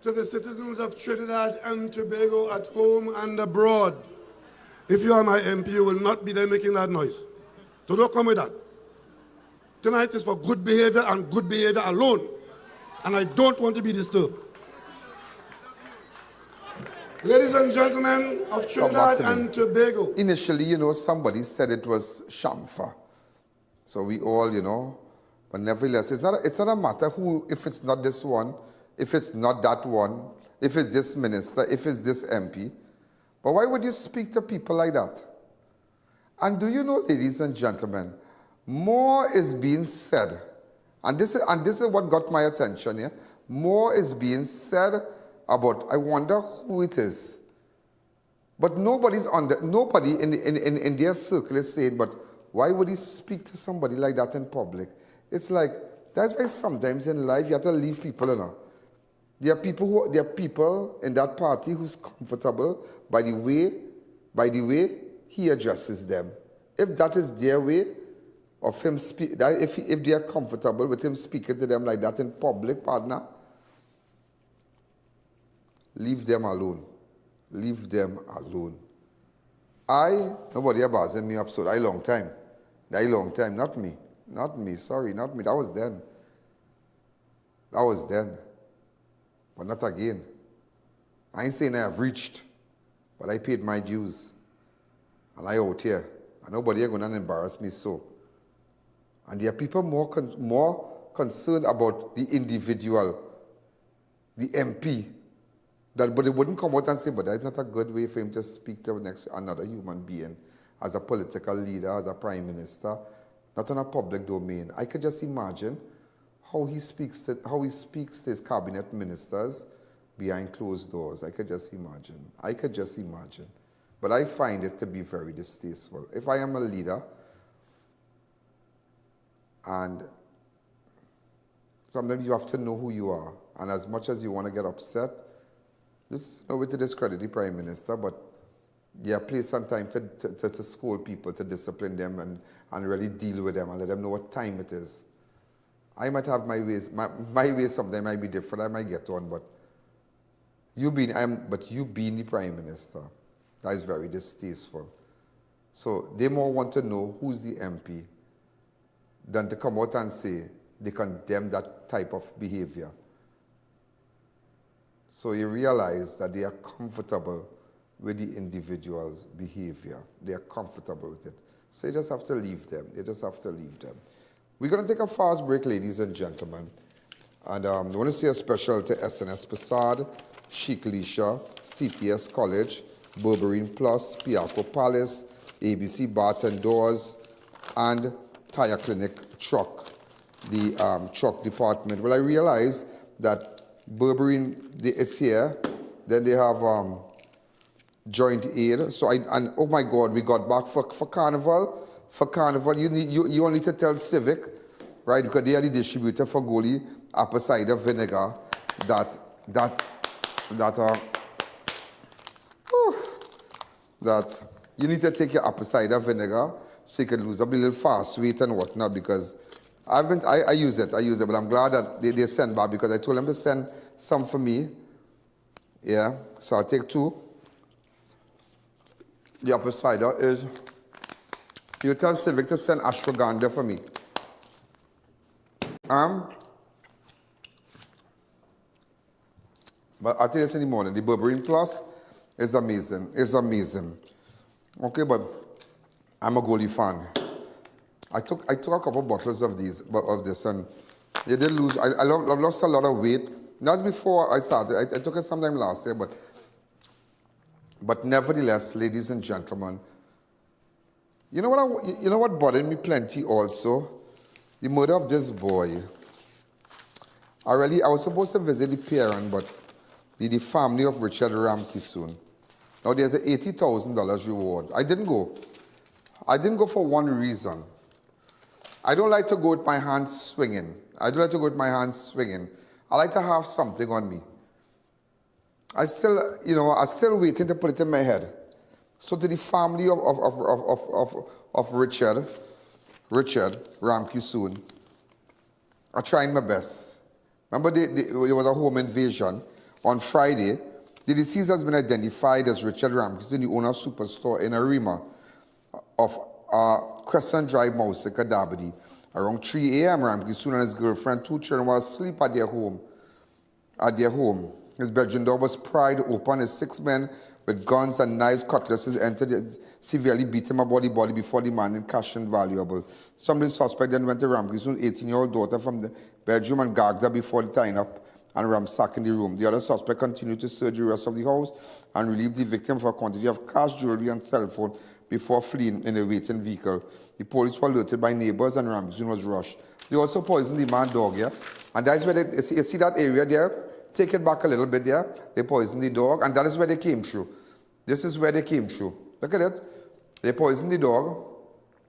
to the citizens of Trinidad and Tobago at home and abroad. If you are my MP, you will not be there making that noise. So don't come with that. Tonight is for good behavior and good behavior alone. And I don't want to be disturbed. Ladies and gentlemen of Trinidad and Tobago. Initially, you know, somebody said it was Shamfa. So we all, you know, but nevertheless, it's not a matter who, if it's not this one, if it's not that one, if it's this minister, if it's this MP. But why would you speak to people like that? And do you know, ladies and gentlemen, more is being said. And this is what got my attention here. More is being said about, I wonder who it is. But nobody in their circle is saying, but why would he speak to somebody like that in public? It's like, that's why sometimes in life you have to leave people alone. There are people in that party who's comfortable by the way he addresses them. If that is their way of him speak, if they are comfortable with him speaking to them like that in public, partner, leave them alone. Leave them alone. Nobody buzzing me up so that long time. That long time, not me. Not me, sorry, not me. That was then. That was then. But not again. I ain't saying I have reached, but I paid my dues. And I out here. And nobody going to embarrass me so. And there are people more concerned about the individual, the MP, but they wouldn't come out and say, but that's not a good way for him to speak to another human being as a political leader, as a prime minister, not in a public domain. I could just imagine how he speaks to his cabinet ministers behind closed doors. I could just imagine. But I find it to be very distasteful. If I am a leader, and sometimes you have to know who you are, and as much as you want to get upset, this is no way to discredit the Prime Minister, but there are place and time to scold people, to discipline them and really deal with them and let them know what time it is. I might have my ways. My ways sometimes might be different. I might get on, but you being the Prime Minister, that is very distasteful. So they more want to know who's the MP than to come out and say they condemn that type of behavior. So you realize that they are comfortable with the individual's behavior. They are comfortable with it. So you just have to leave them. We're going to take a fast break, ladies and gentlemen. And I want to say a special to SNS Passad, Chic Leisure, CTS College, Berberine Plus, Piaco Palace, ABC Bath and Doors, and Tire Clinic Truck, the truck department. Well, I realized that Berberine, it's here. Then they have joint aid. So and oh my God, we got back for Carnival. For Carnival, you only need to tell Civic, right? Because they are the distributor for Goli apple cider vinegar. That you need to take your apple cider vinegar so you can lose a little fast weight and whatnot, because I use it, but I'm glad that they send back, because I told them to send some for me. Yeah, so I'll take 2. The apple cider is, you tell Civic to send ashwagandha for me. But I'll tell you this in the morning, the Berberine Plus is amazing. Okay, but I'm a Goli fan. I took a couple bottles of this, and they did lose. I've lost a lot of weight. That's before I started. I took it sometime last year, but nevertheless, ladies and gentlemen, you know what bothered me plenty also? The murder of this boy. I was supposed to visit the parent, but the family of Richard Ramkisoon. Now there's an $80,000 reward. I didn't go. I didn't go for one reason. I don't like to go with my hands swinging. I like to have something on me. I'm still waiting to put it in my head. So to the family of Richard Ramkisoon, I'm trying my best. Remember there was a home invasion on Friday. The deceased has been identified as Richard Ramkisoon, the owner of Superstore in Arima of Crescent Drive, Mausika, Dabadi. Around 3 a.m., Ramkisoon and his girlfriend, 2 children, were asleep at their home. His bedroom door was pried open. His 6 men with guns and knives, cutlasses entered, severely beat him about the body before demanding cash and valuable. Some of the suspects then went to Ramkisoon's 18-year-old daughter from the bedroom and gagged her before tying up and ransacking the room. The other suspect continued to search the rest of the house and relieve the victim of a quantity of cash, jewelry, and cell phone before fleeing in a waiting vehicle. The police were alerted by neighbors and Ramsden was rushed. They also poisoned the man dog here. And that's where you see that area there? Take it back a little bit there. They poisoned the dog, and that is where they came through. This is where they came through. Look at it. They poisoned the dog,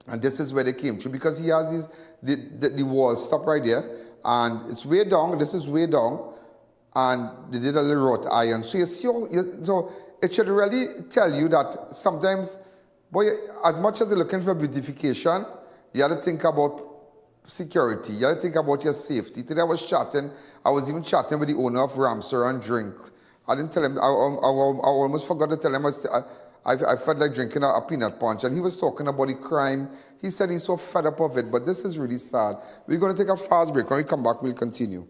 and this is where they came through because he has the wall stop right there, and it's way down. This is way down, and they did a little wrought iron. So you see, so it should really tell you that sometimes, boy, as much as you're looking for beautification, you have to think about security. You have to think about your safety. Today I was even chatting with the owner of Ramsar and Drink. I didn't tell him, I almost forgot to tell him I felt like drinking a peanut punch, and he was talking about the crime. He said he's so fed up of it, but this is really sad. We're going to take a fast break. When we come back, we'll continue.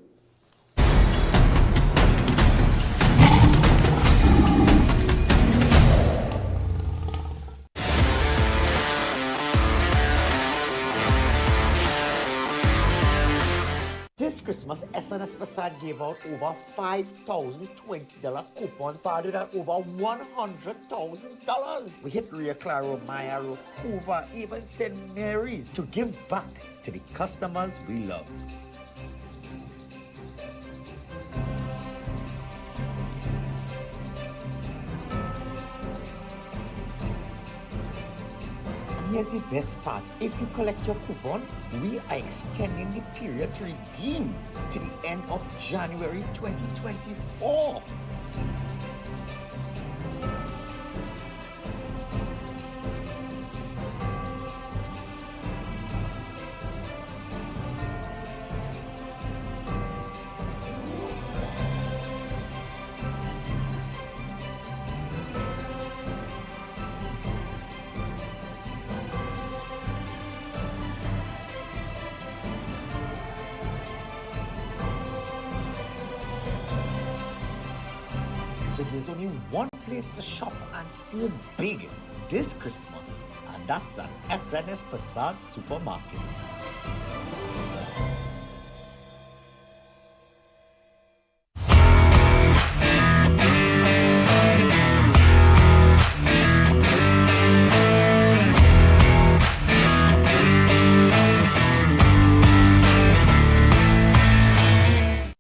This Christmas, SNS Prasad gave out over 5,000 $20 coupons valued at over $100,000. We hit Rio Claro, Maya Road, Hoover, even St. Mary's to give back to the customers we love. Here's the best part. If you collect your coupon, we are extending the period to redeem to the end of January 2024. So there's only one place to shop and save big this Christmas, and that's at SNS Prasad Supermarket.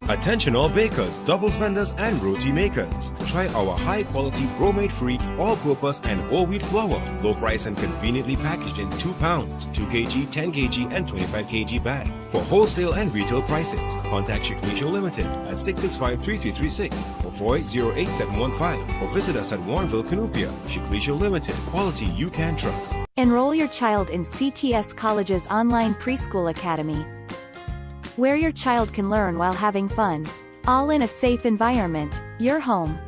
Attention all bakers, doubles vendors, and roti makers. Try our high-quality bromate-free, all-purpose, and whole wheat flour. Low price and conveniently packaged in 2 pounds, 2 kg, 10 kg, and 25 kg bags. For wholesale and retail prices, contact Shiklisho Limited at 665-3336 or 4808-715 or visit us at Warrenville, Canupia. Shiklisho Limited, quality you can trust. Enroll your child in CTS College's online preschool academy, where your child can learn while having fun, all in a safe environment, your home.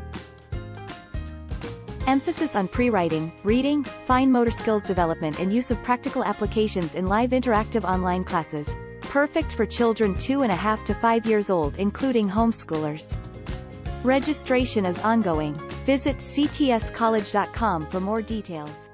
Emphasis on pre-writing, reading, fine motor skills development and use of practical applications in live interactive online classes. Perfect for children 2.5 to 5 years old, including homeschoolers. Registration is ongoing. Visit ctscollege.com for more details.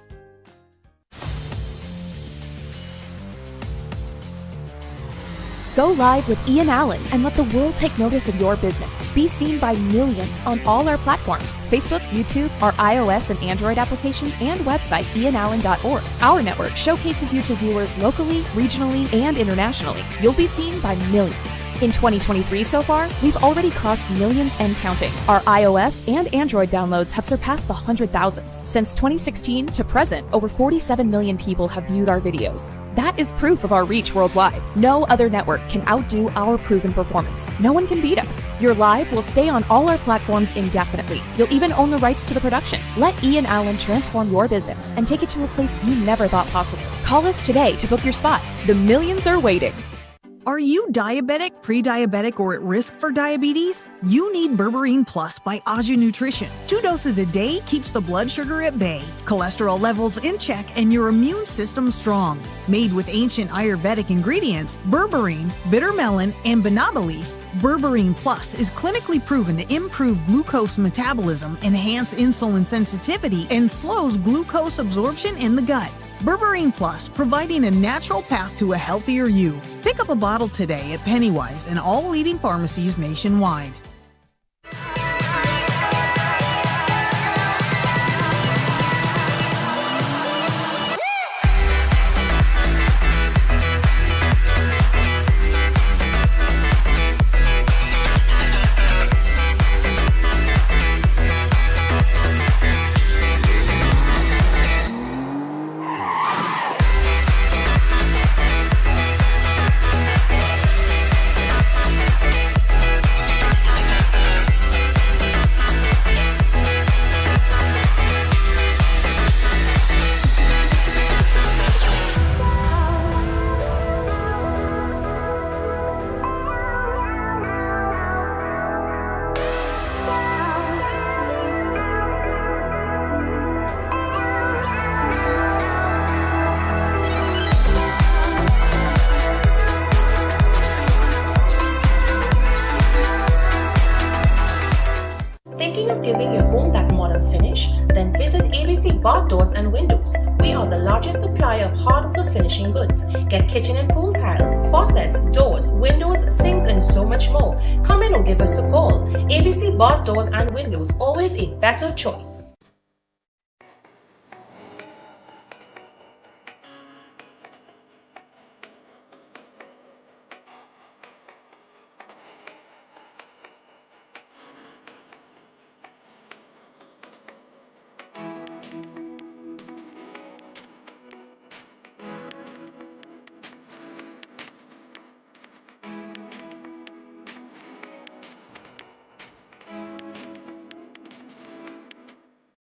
Go live with Ian Allen and let the world take notice of your business. Be seen by millions on all our platforms: Facebook, YouTube, our iOS and Android applications, and website ianallen.org. Our network showcases you to viewers locally, regionally, and internationally. You'll be seen by millions. In 2023 so far, we've already crossed millions and counting. Our iOS and Android downloads have surpassed the 100,000s. Since 2016 to present, over 47 million people have viewed our videos. That is proof of our reach worldwide. No other network can outdo our proven performance. No one can beat us. Your live will stay on all our platforms indefinitely. You'll even own the rights to the production. Let Ian Allen transform your business and take it to a place you never thought possible. Call us today to book your spot. The millions are waiting. Are you diabetic, pre-diabetic, or at risk for diabetes? You need Berberine Plus by Aja Nutrition. 2 doses a day keeps the blood sugar at bay, cholesterol levels in check, and your immune system strong. Made with ancient Ayurvedic ingredients, berberine, bitter melon, and banana leaf, Berberine Plus is clinically proven to improve glucose metabolism, enhance insulin sensitivity, and slows glucose absorption in the gut. Berberine Plus, providing a natural path to a healthier you. Pick Pick up a bottle today at Pennywise and all leading pharmacies nationwide. Thinking of giving your home that modern finish? Then visit ABC Bath Doors and Windows. We are the largest supplier of hardwood finishing goods. Get kitchen and pool tiles, faucets, doors, windows, sinks, and so much more. Come in or give us a call. ABC Bath Doors and Windows, always a better choice.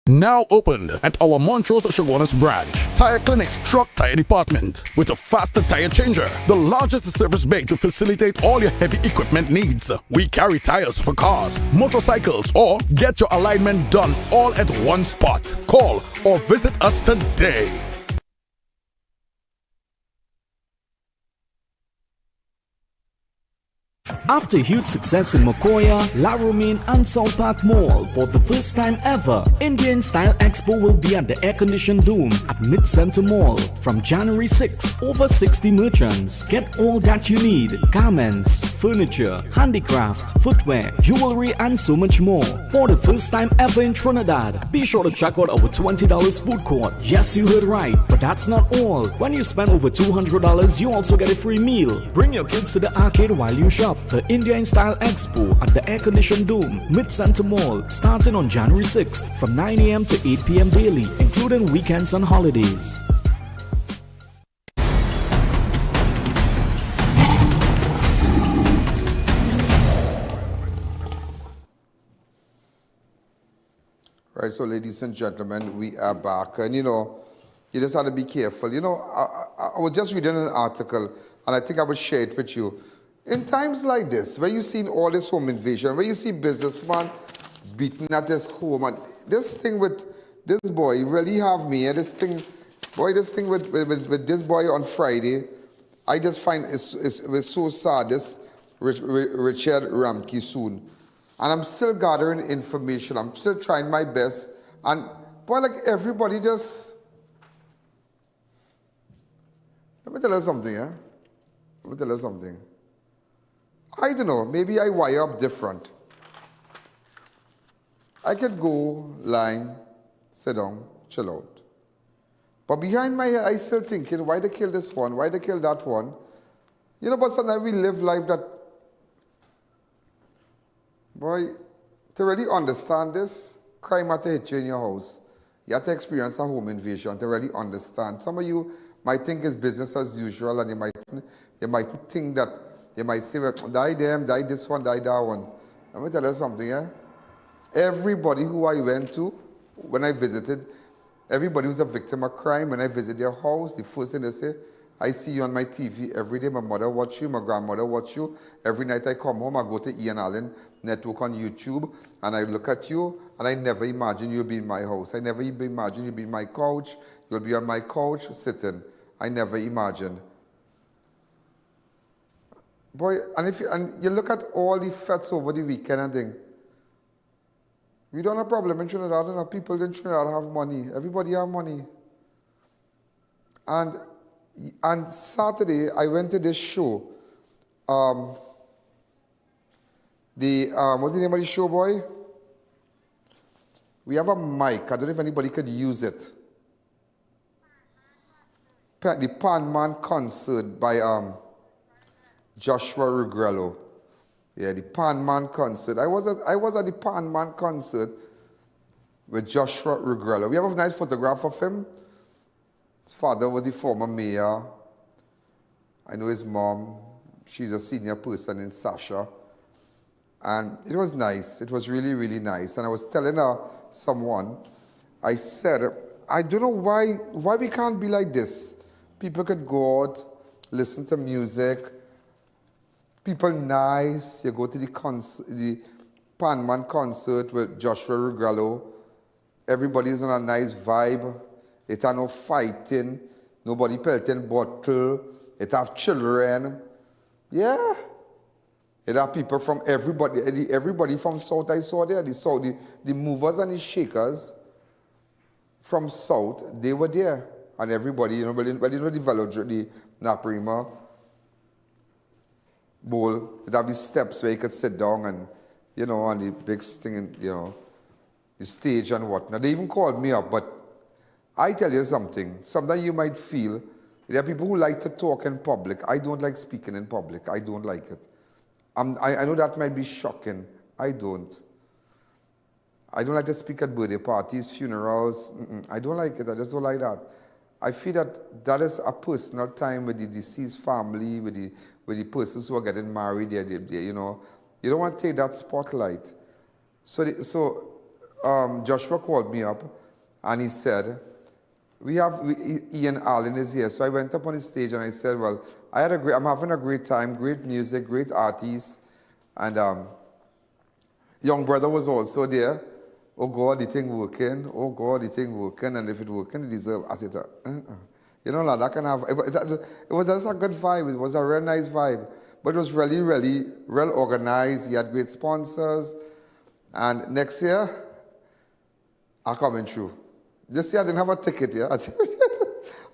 Now opened at our Montrose Chaguanas branch. Tire Clinic's truck tire department with a faster tire changer, the largest service bay to facilitate all your heavy equipment needs. We carry tires for cars, motorcycles, or get your alignment done all at one spot. Call or visit us today. After huge success in Mokoya, La Romaine and Saltat Mall, for the first time ever, Indian Style Expo will be at the air-conditioned Dome at Mid-Center Mall from January 6th. Over 60 merchants. Get all that you need: garments, furniture, handicraft, footwear, jewelry, and so much more. For the first time ever in Trinidad, be sure to check out our $20 food court. Yes, you heard right, but that's not all. When you spend over $200, you also get a free meal. Bring your kids to the arcade while you shop. The India Style Expo at the air-conditioned Dome, Mid-Center Mall, starting on January 6th from 9 a.m. to 8 p.m. daily, including weekends and holidays. Right, so ladies and gentlemen, we are back. And you know, you just have to be careful. You know, I was just reading an article, and I think I would share it with you. In times like this, where you see all this home invasion, where you see businessman beating at his home, and this thing with this boy really have me. And this thing with this boy on Friday, I just find it was so sad. This Richard Ramke soon, and I'm still gathering information. I'm still trying my best, and boy, like everybody just. Let me tell you something, yeah. Let me tell you something. I don't know, maybe I wire up different. I could go, line, sit down, chill out. But behind my head, I still thinking, why they kill this one? Why they kill that one? You know, but sometimes we live life that, boy, to really understand this, crime had to hit you in your house. You have to experience a home invasion to really understand. Some of you might think it's business as usual, and you might think that, you might say, well, die them, die this one, die that one. Let me tell you something, yeah? Everybody who I went to, when I visited, everybody who's a victim of crime, when I visit their house, the first thing they say, I see you on my TV every day. My mother watch you, my grandmother watch you. Every night I come home, I go to I.A.N network on YouTube, and I look at you, and I never imagine you'll be in my house. I never even imagine you'll be in my couch. You'll be on my couch sitting. I never imagined. Boy, and you look at all the fetes over the weekend and think, we don't have a problem in Trinidad, and people in Trinidad have money. Everybody have money. And On Saturday, I went to this show. What's the name of the show, boy? We have a mic. I don't know if anybody could use it. The Pan Man concert by Joshua Rugrello. Yeah, the Pan Man concert. I was at the Pan Man concert with Joshua Rugrello. We have a nice photograph of him. His father was the former mayor. I know his mom. She's a senior person in Sasha. And it was nice. It was really, really nice. And I was telling someone, I said, I don't know why we can't be like this. People could go out, listen to music. People nice. You go to the Pan Man concert with Joshua Rugrello. Everybody's on a nice vibe. It have no fighting. Nobody pelting bottle. It have children. Yeah. It have people from everybody from South I saw there. The movers and the shakers from South, they were there. And everybody, the village, the Naparima bowl, it have the steps where you could sit down and, on the big thing, the stage and whatnot. They even called me up, but I tell you something. Sometimes you might feel, there are people who like to talk in public. I don't like speaking in public. I don't like it. I know that might be shocking. I don't. I don't like to speak at birthday parties, funerals. I don't like it. I just don't like that. I feel that is a personal time with the deceased family, with the persons who are getting married. You don't want to take that spotlight. So Joshua called me up, and he said, I.A.N is here. So I went up on the stage and I said, well, I'm having a great time, great music, great artists. And young brother was also there. Oh God, the thing working. Oh God, the thing working. And if it working, it deserve. I said, that can have. It was just a good vibe. It was a real nice vibe. But it was really, really well organized. He had great sponsors. And next year, I'm coming through. This year I didn't have a ticket, yeah.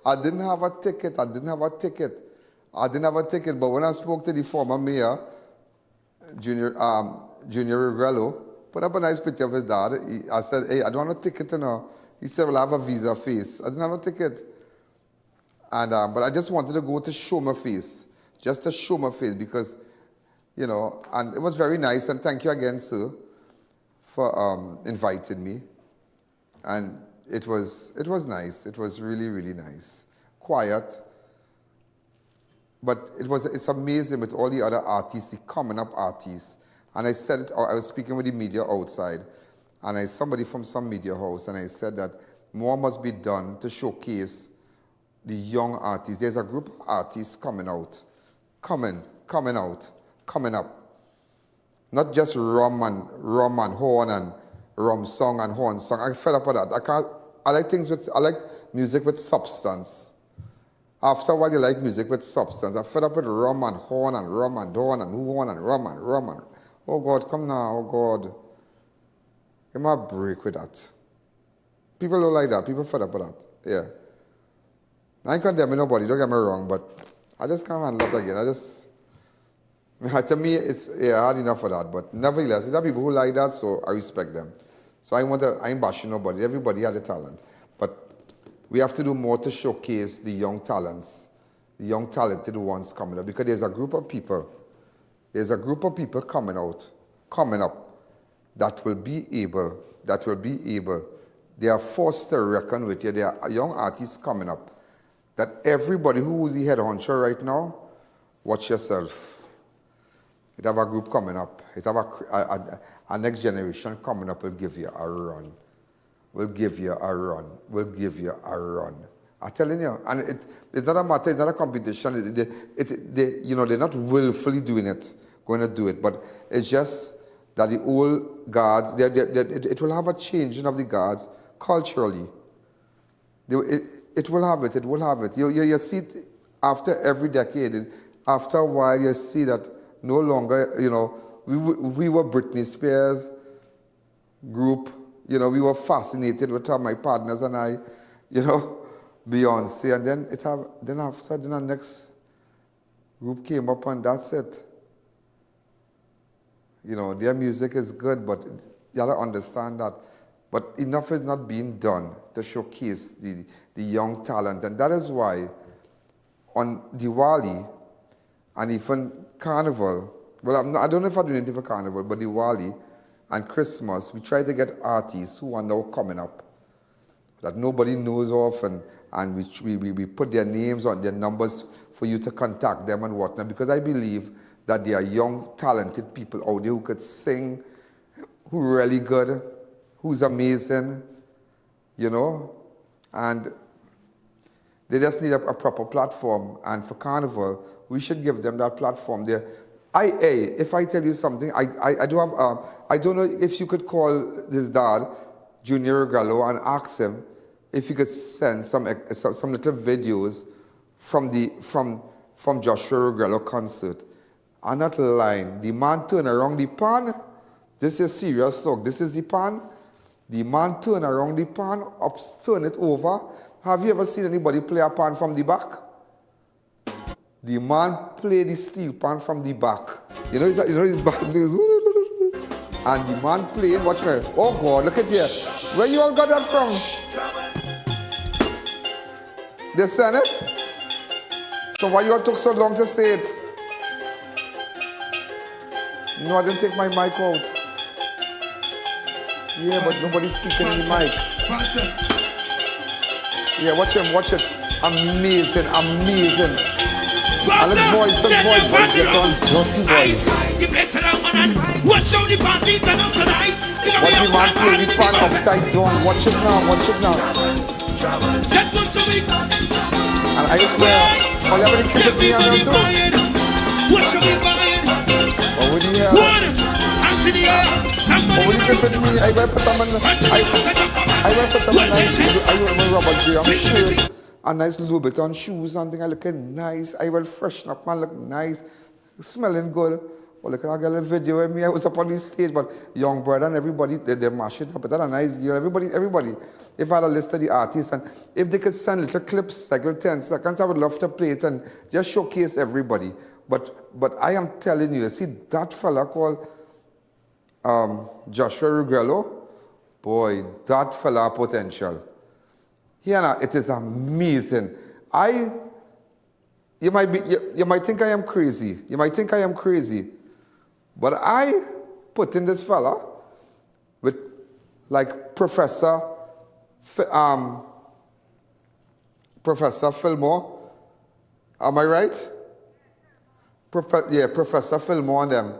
I didn't have a ticket. But when I spoke to the former mayor, Junior Rugrello, put up a nice picture of his dad. I said, hey, I don't have a ticket now. He said, well, I have a visa face. I didn't have a ticket. And but I just wanted to go to show my face. Just to show my face because, and it was very nice. And thank you again, sir, for inviting me. And it was nice. It was really, really nice. Quiet. But it's amazing with all the other artists, the coming up artists. And I said it, I was speaking with the media outside, and somebody from some media house, and I said that more must be done to showcase the young artists. There's a group of artists coming out, coming up. Not just rum and horn and rum song and horn song. I'm fed up with that. I like music with substance. After a while, you like music with substance. I'm fed up with rum and horn and rum and horn and horn and rum and rum and. Oh God, come now, oh God. Give me a break with that. People don't like that. People fed up with that. Yeah. I ain't condemning nobody, don't get me wrong, but I just can't handle that again. To me, it's hard enough for that. But nevertheless, there are people who like that, so I respect them. So I ain't bashing nobody. Everybody had a talent. But we have to do more to showcase the young talents, the young talented ones coming up. Because there's a group of people coming up, that will be able. They are forced to reckon with you. There are young artists coming up. That everybody who is the head honcho right now, watch yourself. It have a group coming up. It have a next generation coming up will give you a run. We'll give you a run. I'm telling you. And it's not a matter, it's not a competition. They're not willfully going to do it. But it's just that the old guards, it will have a changing of the guards culturally. It will have it. You see it after every decade. After a while, you see that no longer, we were Britney Spears group. We were fascinated with her, my partners and I. Beyonce, and then after the next group came up, and that's it. You know, their music is good, but you gotta understand that. But enough is not being done to showcase the young talent, and that is why on Diwali and even Carnival, well, I don't know if I do anything for Carnival, but Diwali and Christmas, we try to get artists who are now coming up that nobody knows of, and we put their names on their numbers for you to contact them and whatnot, because I believe that there are young, talented people out there who could sing, who are really good, who's amazing, you know, and they just need a proper platform. And for Carnival, we should give them that platform there. I.A., if I tell you something, I do have, I don't know if you could call this dad, Junior Gallo, and ask him if he could send some little videos from Joshua Gallo concert. And that line, the man turn around the pan, this is serious talk, this is the pan, the man turn around the pan, turn it over. Have you ever seen anybody play a pan from the back? The man play the steel pan from the back. You know his back, and the man playing, watch me. Oh God, look at here. Where you all got that from? They sent it? So why you all took so long to say it? No, I didn't take my mic out. Yeah, but nobody's speaking in the mic. Yeah, watch him, watch it. Amazing, amazing. And the voice get on. Dirty voice. Watch the man play the pan upside down. Watch it now, watch it now. And I swear, all you have to keep it me on there too. Oh, what the hell? Oh, what the hell? Me? I will put them on nice, I will rubber grey shirt, a nice little bit on shoes and thing. I looking nice. I will freshen up, man, look nice, smelling good. Oh, look at that girl video with me. I was up on the stage, but young brother and everybody, they mash it up. But that a nice girl. Everybody. If I had a list of the artists, and if they could send little clips, like little 10 seconds, I would love to play it and just showcase everybody. But I am telling you, see that fella called Joshua Rugrello, boy, that fella potential. Here, it is amazing. You might think I am crazy. You might think I am crazy. But I put in this fella with like Professor Fillmore. Am I right? Professor Fillmore and them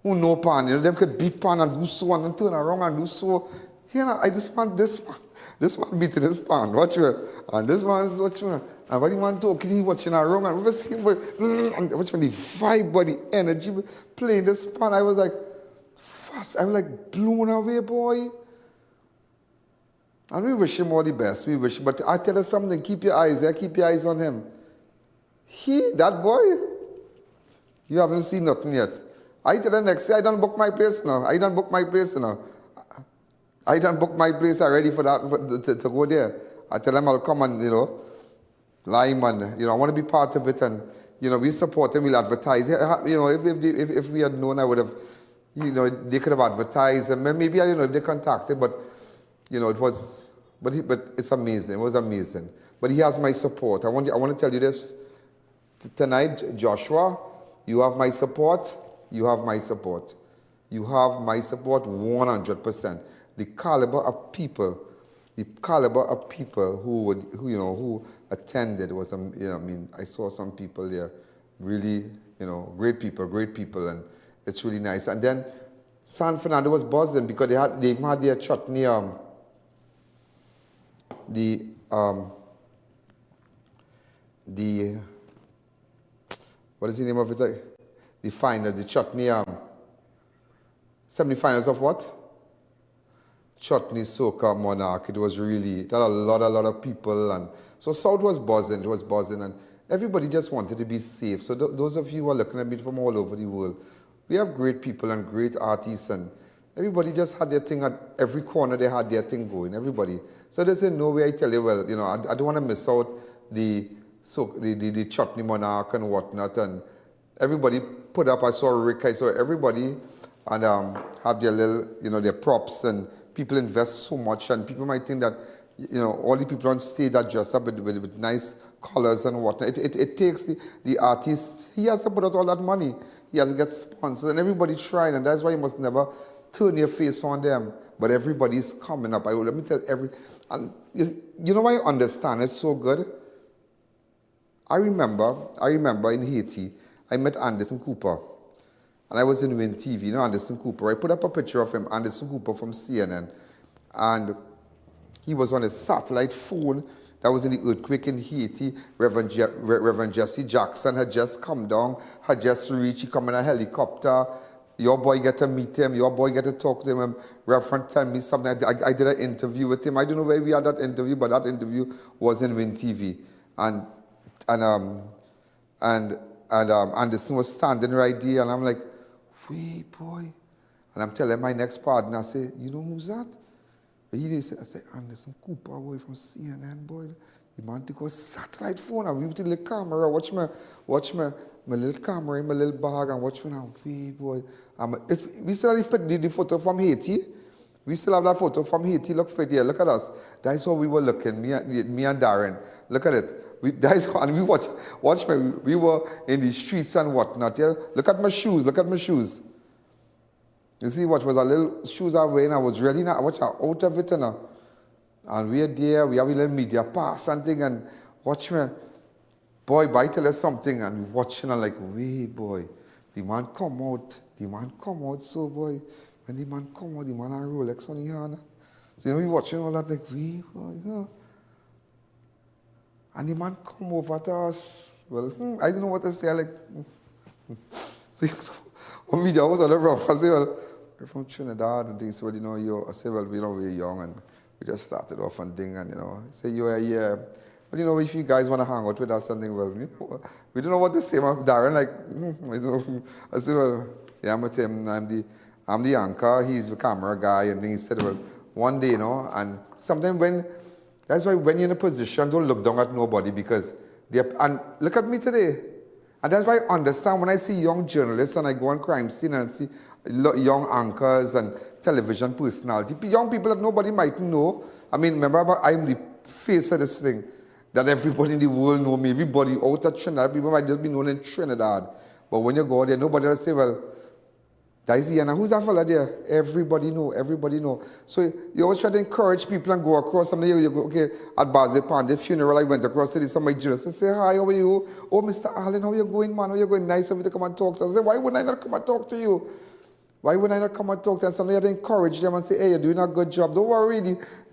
who know pan, you know, them could beat pan and do so and turn around and do so. Here now, this man beating this pan, watch me. And this man is watching me. And when the man talking, he watching around and we see him, and watch me the vibe, but the energy playing this pan. I was like, fast. I was like blown away, boy. And we wish him all the best. We wish, but I tell you something, keep your eyes there, keep your eyes on him. That boy, you haven't seen nothing yet. I tell the next day, I don't book my place now. I don't book my place already for that, to go there. I tell them I'll come and, you know, lime and, you know, I want to be part of it and, you know, we support them, we'll advertise. You know, if we had known, I would have, you know, they could have advertised and maybe, I don't know if they contacted, but, you know, it was, but it's amazing. It was amazing. But he has my support. I want to tell you this tonight, Joshua, you have my support. You have my support. You have my support 100%. The caliber of people who attended was, you know, I mean, I saw some people there, really, you know, great people, and it's really nice. And then San Fernando was buzzing because they even had their chutney, what is the name of it? The finals, the chutney, semi-finals of what? Chutney Soca Monarch. It was really, it had a lot of people, and so South was buzzing, and everybody just wanted to be safe. So those of you who are looking at me from all over the world, we have great people and great artists, and everybody just had their thing at every corner. They had their thing going. Everybody. So there's no way I tell you. Well, you know, I don't want to miss out the chutney monarch and whatnot. And everybody put up. I saw Rick. I saw everybody, and have their little, you know, their props. And people invest so much. And people might think that, you know, all the people on stage are dressed up with nice colors and whatnot. It takes the artist. He has to put out all that money. He has to get sponsors, and everybody trying. And that's why you must never turn your face on them. But everybody's coming up. Let me tell you, and you know why I understand it's so good? I remember in Haiti, I met Anderson Cooper. And I was in Win TV, you know Anderson Cooper. I put up a picture of him, Anderson Cooper from CNN. And he was on a satellite phone that was in the earthquake in Haiti. Reverend Jesse Jackson had just come down, had just reached. He come in a helicopter. Your boy get to meet him. Your boy get to talk to him. Reverend tell me something. I did an interview with him. I don't know where we had that interview, but that interview was in Win TV. And Anderson was standing right there, and I'm like, wait, boy. And I'm telling my next partner, I say, you know who's that? He said, I said, Anderson Cooper, boy, from CNN, boy. The man took a satellite phone and we with the little camera. Watch my little camera in my little bag and watch me now. Wait, boy. If we still have the photo from Haiti. We still have that photo from Haiti. Look for there. Look at us. That's how we were looking, me and Darren. Look at it. And we watch me. We were in the streets and whatnot. Yeah? Look at my shoes. Look at my shoes. You see what was a little shoes I wearing? I was really not out of it, you know. And we're there, we have a little media pass and thing, and watch me. Boy, I tell us something, and we watching and like, wait, boy, the man come out, so boy, when the man come out, the man has Rolex on his hand. So you know, we watching all that, like, wait, boy, you know. And the man come over to us. Well, I don't know what to say, like, so media was on the rough. I say, well, we're from Trinidad and things, well, you know, I say, well, you know, we're young and we just started off and thing, and, you know, say, you're here. But, you know, if you guys want to hang out with us, something, well, you know, we don't know what to say. Darren, like, you know, I said, well, yeah, I'm with him. I'm the anchor. He's the camera guy. And then he said, well, one day, you know, and sometimes that's why when you're in a position, don't look down at nobody because and look at me today. And that's why I understand when I see young journalists and I go on crime scene and see young anchors and television personality, young people that nobody might know. I mean, remember, I'm the face of this thing, that everybody in the world know me. Everybody out of Trinidad, people might just be known in Trinidad. But when you go there, nobody will say, well, that's I.A.N. Who's that fella there? Everybody know. So you always try to encourage people and go across. Somebody you go, okay, at Basil Pandey funeral, I went across to somebody journalist and say, hi, how are you? Oh, Mr. Allen, how you going, man? How you going? Nice of you to come and talk to us. I say, why wouldn't I not come and talk to you? Why wouldn't I not come and talk to them? Somebody had to encourage them and say, hey, you're doing a good job. Don't worry,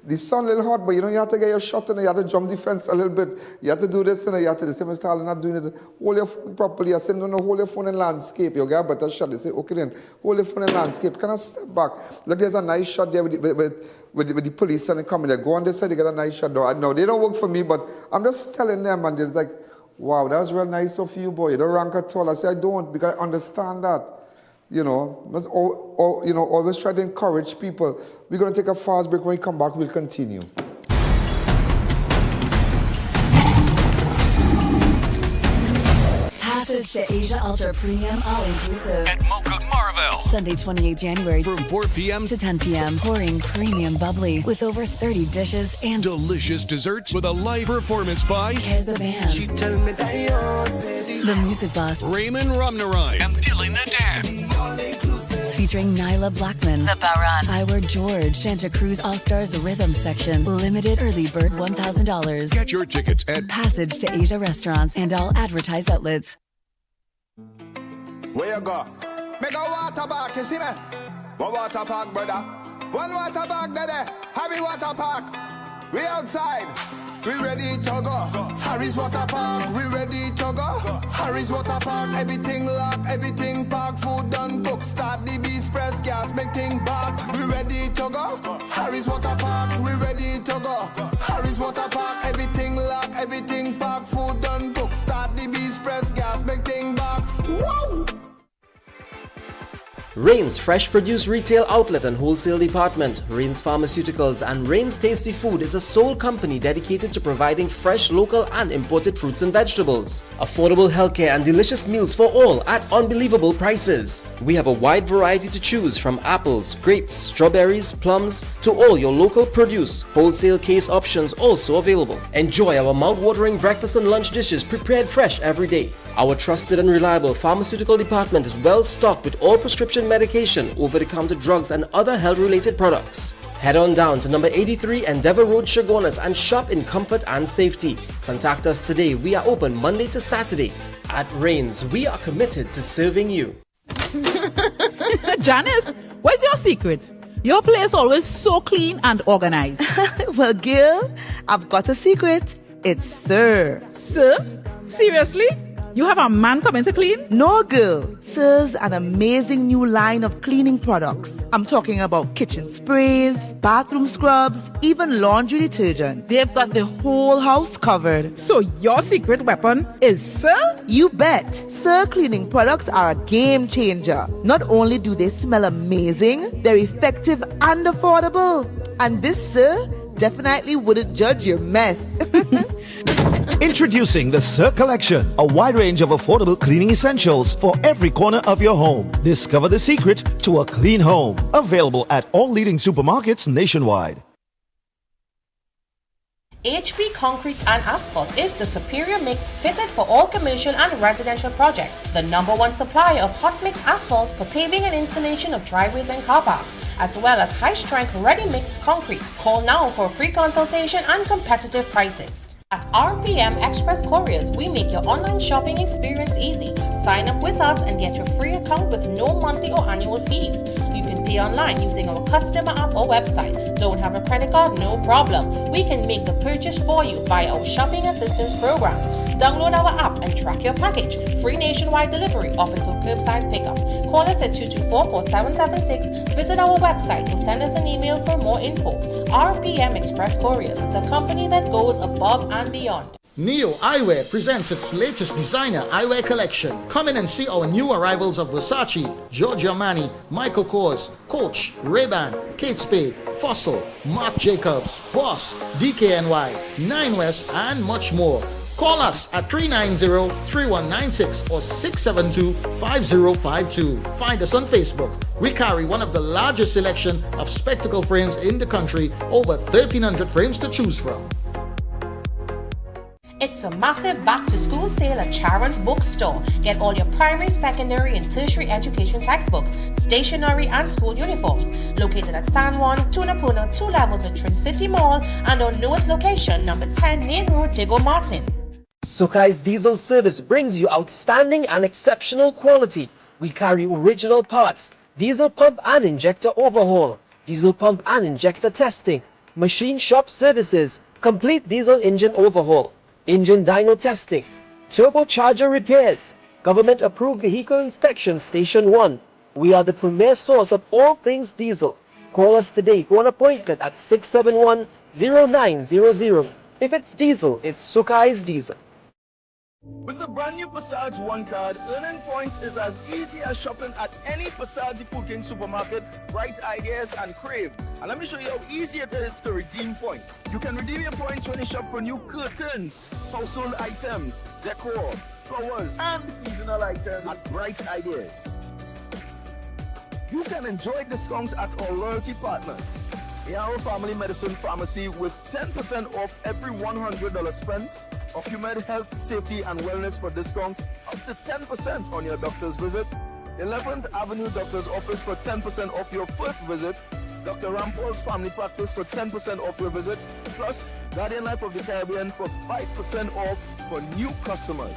the sun a little hot, but you know, you have to get your shot and you have to jump the fence a little bit. You have to do this and you have to say, Mr. Allen, not doing it. Hold your phone properly. I said, no, hold your phone in landscape. You get a better shot. They say, okay then, hold your phone in landscape. Can I step back? Look, there's a nice shot there with the police and they come in there. Go on this side, they get a nice shot. No, they don't work for me, but I'm just telling them and they're like, wow, that was real nice of you, boy. You don't rank at all. I say, I don't, because I understand that. You know, always try to encourage people. We're going to take a fast break. When we come back, we'll continue. Passage to Asia Ultra Premium All Inclusive at Mocha Marvel. Sunday, 28 January from 4 p.m. to 10 p.m. Pouring premium bubbly with over 30 dishes and delicious desserts with a live performance by Here's the band. She tell me that yours, baby. The Music Boss Raymond Ramnarace and Dylan Nadan. Featuring Nyla Blackman, The Baron, Iwer George, Santa Cruz All-Stars Rhythm Section. Limited early bird $1,000. Get your tickets at Passage to Asia restaurants and all advertised outlets. Where you go? Make a water park, you see me? One water park, brother. One water park, daddy. Happy water park. We outside. We ready to go. Harry's Water Park. We ready to go. Harry's Water Park. Everything locked, everything parked. Food done cooked. Start the beast press gas. Make thing back. We ready to go. Harry's Water Park. We ready to go. Harry's Water Park. Everything locked, everything parked. Food done cooked. Start the beast press gas. Make thing back. Whoa! Rain's Fresh Produce Retail Outlet and Wholesale Department, Rain's Pharmaceuticals and Rain's Tasty Food is a sole company dedicated to providing fresh, local and imported fruits and vegetables. Affordable healthcare and delicious meals for all at unbelievable prices. We have a wide variety to choose from apples, grapes, strawberries, plums to all your local produce. Wholesale case options also available. Enjoy our mouth-watering breakfast and lunch dishes prepared fresh every day. Our trusted and reliable pharmaceutical department is well stocked with all prescription medication, over-the-counter drugs and other health-related products. Head on down to number 83 Endeavour Road, Chaguanas and shop in comfort and safety. Contact us today. We are open Monday to Saturday. At Rains, we are committed to serving you. Janice, what's your secret? Your place always so clean and organized. Well, Gil, I've got a secret. It's Sir. Sir? Seriously? You have a man coming to clean? No, girl. Sir's an amazing new line of cleaning products. I'm talking about kitchen sprays, bathroom scrubs, even laundry detergent. They've got the whole house covered. So your secret weapon is Sir? You bet. Sir cleaning products are a game changer. Not only do they smell amazing, they're effective and affordable. And this Sir definitely wouldn't judge your mess. Introducing the Sir Collection, a wide range of affordable cleaning essentials for every corner of your home. Discover the secret to a clean home. Available at all leading supermarkets nationwide. HB Concrete and Asphalt is the superior mix fitted for all commercial and residential projects. The #1 supplier of hot mix asphalt for paving and installation of driveways and car parks, as well as high-strength ready-mix concrete. Call now for a free consultation and competitive prices. At RPM Express Couriers, we make your online shopping experience easy. Sign up with us and get your free account with no monthly or annual fees. You can pay online using our customer app or website. Don't have a credit card? No problem. We can make the purchase for you via our shopping assistance program. Download our app and track your package. Free nationwide delivery, office or curbside pickup. Call us at 224-4776. Visit our website or send us an email for more info. RPM Express Couriers, the company that goes above and beyond. Neo Eyewear presents its latest designer eyewear collection. Come in and see our new arrivals of Versace, Giorgio Armani, Michael Kors, Coach, Ray-Ban, Kate Spade, Fossil, Marc Jacobs, Boss, DKNY, Nine West, and much more. Call us at 390-3196 or 672-5052. Find us on Facebook. We carry one of the largest selection of spectacle frames in the country, over 1,300 frames to choose from. It's a massive back-to-school sale at Charon's Bookstore. Get all your primary, secondary, and tertiary education textbooks, stationery, and school uniforms. Located at Stand 1, Tunapuna, 2 levels at Trin City Mall, and our newest location, number 10, Main Road, Diego Martin. Sukai's Diesel Service brings you outstanding and exceptional quality. We carry original parts, diesel pump and injector overhaul, diesel pump and injector testing, machine shop services, complete diesel engine overhaul, engine dyno testing, turbocharger repairs, government approved vehicle inspection station 1. We are the premier source of all things diesel. Call us today for an appointment at 671-0900. If it's diesel, it's Sukai's Diesel. With the brand new Passage One card, earning points is as easy as shopping at any Passage Food King supermarket, Bright Ideas and Crave. And let me show you how easy it is to redeem points. You can redeem your points when you shop for new curtains, household items, decor, flowers, and seasonal items at Bright Ideas. You can enjoy discounts at our loyalty partners. ARO Family Medicine Pharmacy with 10% off every $100 spent. Ocumed Health, Safety and Wellness for discounts up to 10% on your doctor's visit. 11th Avenue Doctor's Office for 10% off your first visit. Dr. Rampol's Family Practice for 10% off your visit. Plus, Guardian Life of the Caribbean for 5% off for new customers.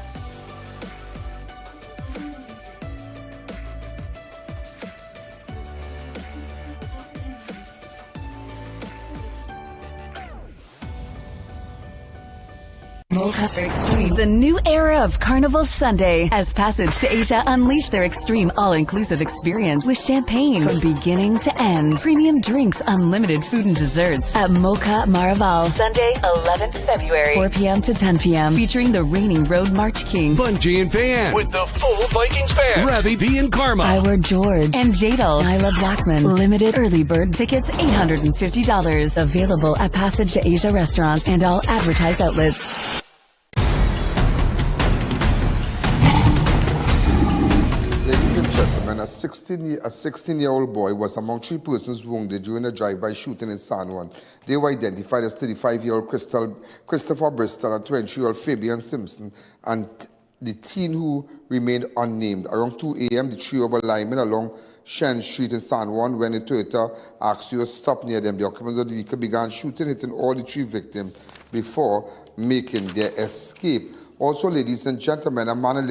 Mocha Extreme, the new era of Carnival Sunday, as Passage to Asia unleash their extreme all-inclusive experience with champagne from beginning to end, premium drinks, unlimited food and desserts at Mocha Maraval. Sunday, 11th February, 4 p.m. to 10 p.m., featuring the reigning Road March King, Bungie and Fan, with the full Vikings band, Ravi B and Karma, I.A.N, George, and Jadal, Nyla Blackman. Limited early bird tickets, $850. Available at Passage to Asia restaurants and all advertised outlets. Ladies and gentlemen, a 16-year-old boy was among 3 persons wounded during a drive-by shooting in San Juan. They were identified as 35-year-old Christopher Bristol and 20-year-old Fabian Simpson, and the teen who remained unnamed. Around 2 a.m., the trio were linemen along Shen Street in San Juan when a Toyota Axio stopped near them. The occupants of the vehicle began shooting, hitting all the 3 victims before making their escape. Also, ladies and gentlemen, a man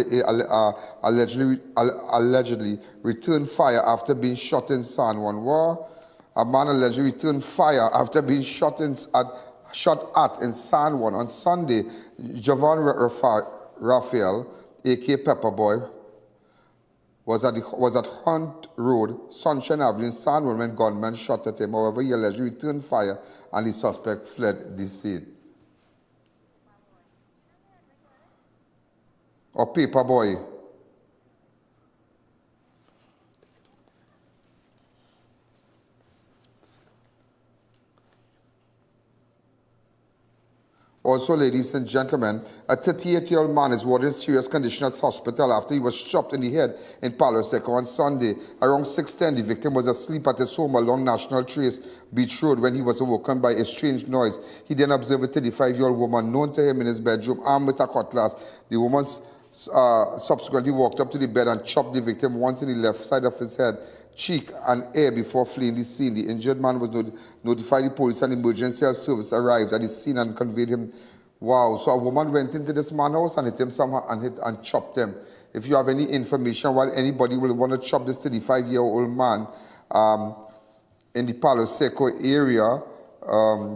allegedly returned fire after being shot in San Juan. A man allegedly returned fire after being shot at in San Juan on Sunday. Javon Raphael, a.k.a. Pepperboy, was at Hunt Road, Sunshine Avenue in San Juan when gunmen shot at him. However, he allegedly returned fire and the suspect fled the scene. Or Paperboy. Also, ladies and gentlemen, a 38-year-old man is warded in serious condition at hospital after he was shot in the head in Palo Seco on Sunday. Around 6:10, the victim was asleep at his home along National Trace Beach Road when he was awoken by a strange noise. He then observed a 35-year-old woman known to him in his bedroom, armed with a cutlass. The woman subsequently walked up to the bed and chopped the victim once in the left side of his head, cheek, and ear before fleeing the scene. The injured man was notified the police and emergency health service arrived at the scene and conveyed him. Wow! So a woman went into this man's house and hit him somehow and chopped him. If you have any information why anybody will want to chop this 35-year-old man in the Palo Seco area,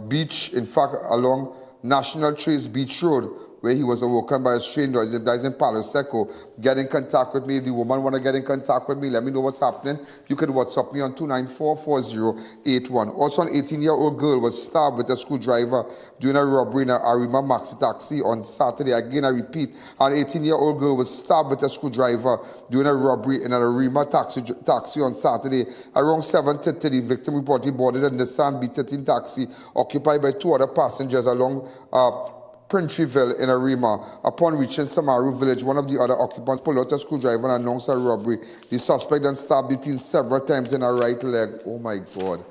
beach, in fact, along National Trace Beach Road, where he was awoken by a strange noise. If that is in Palo Seco, get in contact with me. If the woman want to get in contact with me, let me know what's happening. You can WhatsApp me on 294-4081. Also, an 18-year-old girl was stabbed with a screwdriver during a robbery in a Arima Maxi taxi on Saturday. Again, I repeat, an 18-year-old girl was stabbed with a screwdriver during a robbery in an Arima taxi on Saturday. Around 7:30, the victim reportedly boarded a Nissan B13 taxi occupied by 2 other passengers along Printreville in Arima. Upon reaching Samaru Village, one of the other occupants pulled out a screwdriver and announced a robbery. The suspect then stabbed the teen several times in her right leg. Oh my God.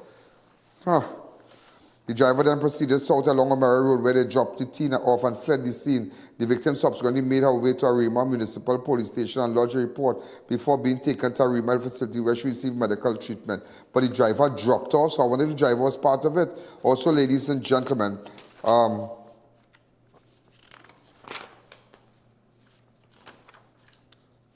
The driver then proceeded south along O'Mara Road where they dropped the teen off and fled the scene. The victim subsequently made her way to Arima Municipal Police Station and lodged a report before being taken to Arima Health Facility where she received medical treatment. But the driver dropped off, so I wonder if the driver was part of it. Also, ladies and gentlemen,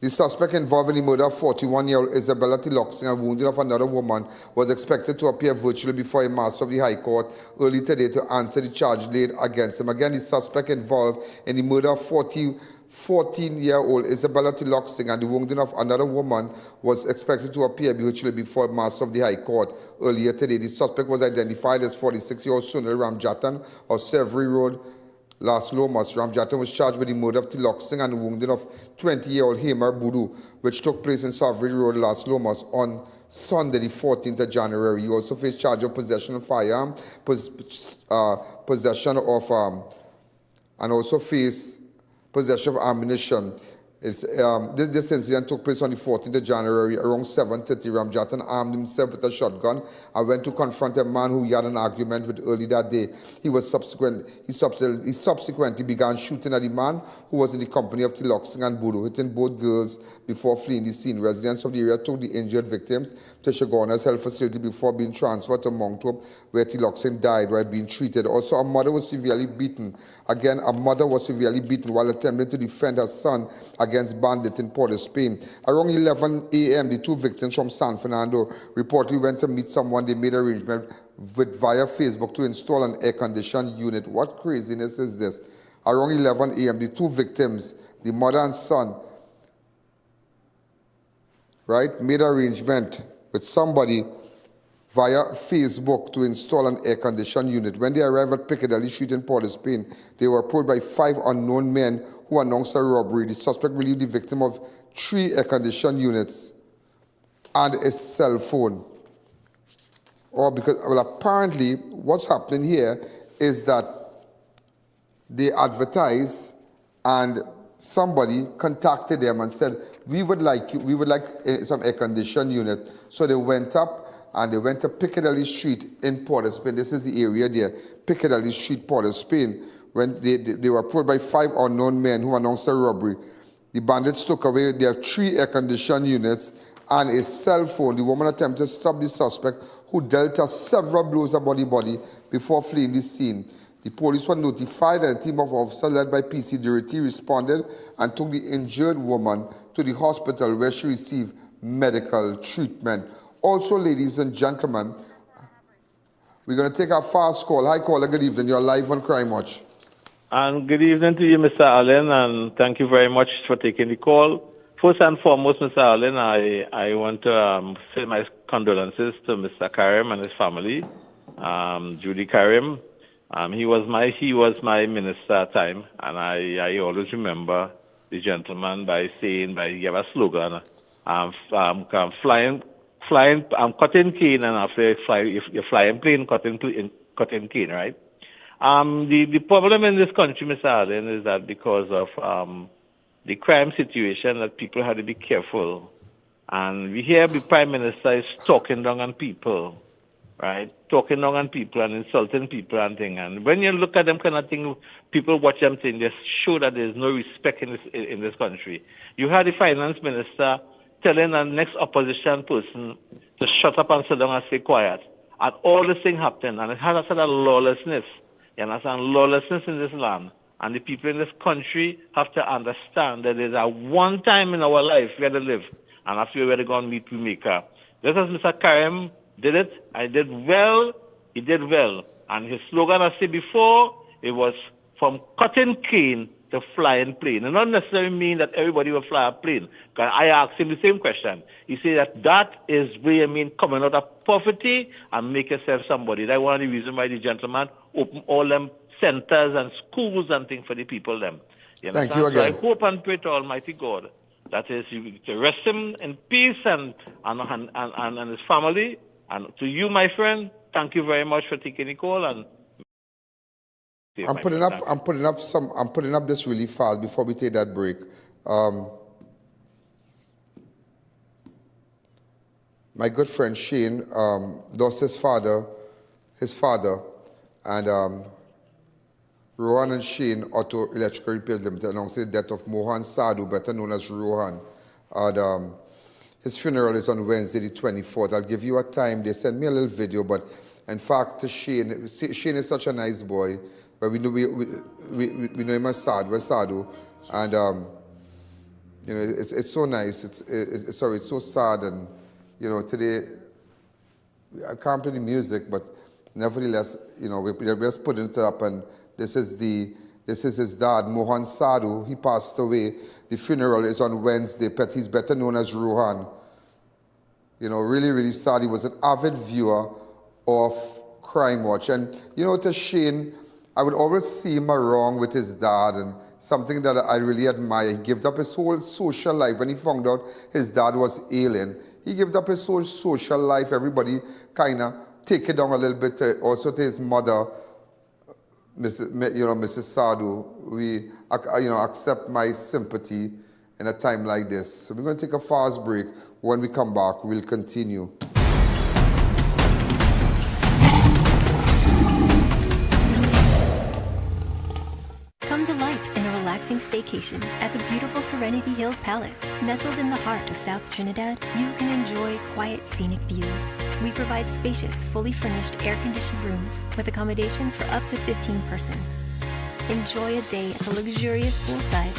the suspect involved in the murder of 41-year-old Isabella Tiloxing and wounding of another woman was expected to appear virtually before a master of the High Court early today to answer the charge laid against him. Again, the suspect involved in the murder of 14-year-old Isabella Tiloxing and the wounding of another woman was expected to appear virtually before a master of the High Court earlier today. The suspect was identified as 46-year-old Sunil Ramjatan of Severi Road, Las Lomas. Ramjatan was charged with the murder of Tiloxing and the wounding of 20-year-old Hamar Budu, which took place in Severi Road, Las Lomas on Sunday, the 14th of January. He also faced charge of possession of firearm, possession of, and also faced possession of ammunition. This incident took place on the 14th of January around 7:30. Ramjatan armed himself with a shotgun and went to confront a man who he had an argument with early that day. He subsequently began shooting at the man who was in the company of Tiloxing and Budu, hitting both girls before fleeing the scene. Residents of the area took the injured victims to Chagona's health facility before being transferred to Monctop, where Tiloxing died while being treated. Also, a mother was severely beaten. Again, a mother was severely beaten while attempting to defend her son against bandits in Port of Spain. Around 11 a.m., the 2 victims from San Fernando reportedly went to meet someone they made arrangement with via Facebook to install an air-conditioned unit. What craziness is this? Around 11 a.m., the two victims, the mother and son, right, made arrangement with somebody via Facebook to install an air-conditioned unit. When they arrived at Piccadilly Street in Port of Spain, they were approached by 5 unknown men who announced a robbery. The suspect relieved the victim of 3 air-conditioned units and a cell phone. Well, apparently, what's happening here is that they advertise and somebody contacted them and said, we would like some air-conditioned unit. So they went up and they went to Piccadilly Street in Port of Spain. This is the area there, Piccadilly Street, Port of Spain. When they were approached by 5 unknown men who announced a robbery. The bandits took away their 3 air-conditioned units and a cell phone. The woman attempted to stop the suspect, who dealt her several blows about the body before fleeing the scene. The police were notified and a team of officers led by PC Durity responded and took the injured woman to the hospital where she received medical treatment. Also, ladies and gentlemen, we're going to take our fast call. Hi, caller, good evening. You're live on Crime Watch. And good evening to you, Mr. Allen, and thank you very much for taking the call. First and foremost, Mr. Allen, I want to say my condolences to Mr. Karim and his family. Judy Karim, he was my minister at the time, and I always remember the gentleman he gave a slogan, cutting cane, and after you're flying plane, cutting cane, right? The problem in this country, Mr. Allen, is that because of the crime situation, that people have to be careful. And we hear the Prime Minister is talking down on people, right? Talking down on people and insulting people and things. And when you look at them kind of thing, people watch them thing, they show that there's no respect in this country. You had the Finance Minister telling the next opposition person to shut up and sit down and stay quiet. And all this thing happened, and it has a sort of lawlessness. You understand? Lawlessness in this land. And the people in this country have to understand that there's a one time in our life we had to live. And after we're going to meet we maker. Just as Mr. Karim did it, I did well, he did well. And his slogan, I said before, it was from cutting cane to flying plane. It not necessarily mean that everybody will fly a plane. Because I asked him the same question. He said that is where you mean coming out of poverty and make yourself somebody. That's one of the reasons why the gentleman opened all them centers and schools and things for the people them. You Thank you again. So I hope and pray to Almighty God that is to rest him in peace and his family. And to you, my friend, thank you very much for taking the call. And I'm putting up this really fast before we take that break. My good friend Shane lost his father, and Rohan and Shane Auto Electrical Repairs Limited announced the death of Mohan Sadhu, better known as Rohan. And his funeral is on Wednesday, the 24th. I'll give you a time. They sent me a little video, but in fact, Shane is such a nice boy. But we know him as Sadhu, and you know it's so nice. It's so sad, and you know today I can't play the music, but nevertheless, you know we're just putting it up, and this is his dad, Mohan Sadhu. He passed away. The funeral is on Wednesday. He's better known as Rohan. You know, really, really sad. He was an avid viewer of Crime Watch, and you know, to Shane, I would always see him around with his dad, and something that I really admire. He gave up his whole social life. When he found out his dad was ailing, he gave up his whole social life. Everybody kind of take it down a little bit. Also to his mother, Mrs. Sadhu, we accept my sympathy in a time like this. So we're going to take a fast break. When we come back, we'll continue. Come delight in a relaxing staycation at the beautiful Serenity Hills Palace. Nestled in the heart of South Trinidad, you can enjoy quiet, scenic views. We provide spacious, fully furnished, air-conditioned rooms with accommodations for up to 15 persons. Enjoy a day at the luxurious poolside,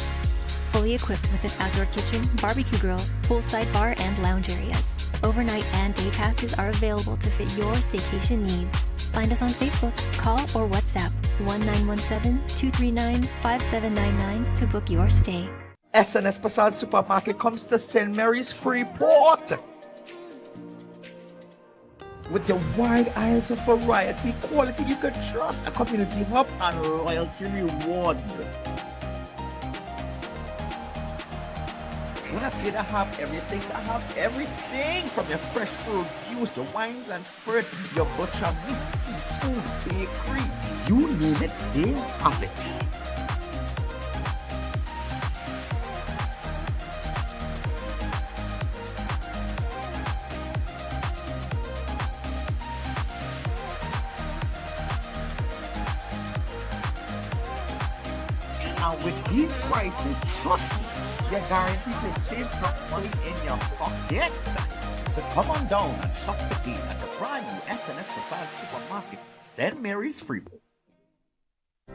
fully equipped with an outdoor kitchen, barbecue grill, poolside bar, and lounge areas. Overnight and day passes are available to fit your staycation needs. Find us on Facebook. Call or WhatsApp 1917-239-5799 to book your stay. SNS Passage Supermarket comes to St. Mary's Freeport with your wide aisles of variety, quality you can trust, a community hub, and loyalty rewards. When I say they have everything, they have everything from your fresh produce to wines and spirits, your butcher, meat, seafood, bakery, you name it, they have it. And with these prices, trust me, you're guaranteed to save some money in your pocket. So come on down and shop today at the brand new SNS Passage Supermarket, St. Mary's Freeport.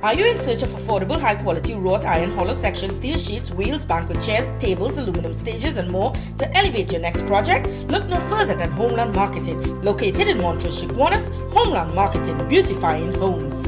Are you in search of affordable, high-quality wrought iron, hollow section, steel sheets, wheels, banquet chairs, tables, aluminum stages, and more to elevate your next project? Look no further than Homeland Marketing. Located in Montrose, Chiquanas, Homeland Marketing, beautifying homes.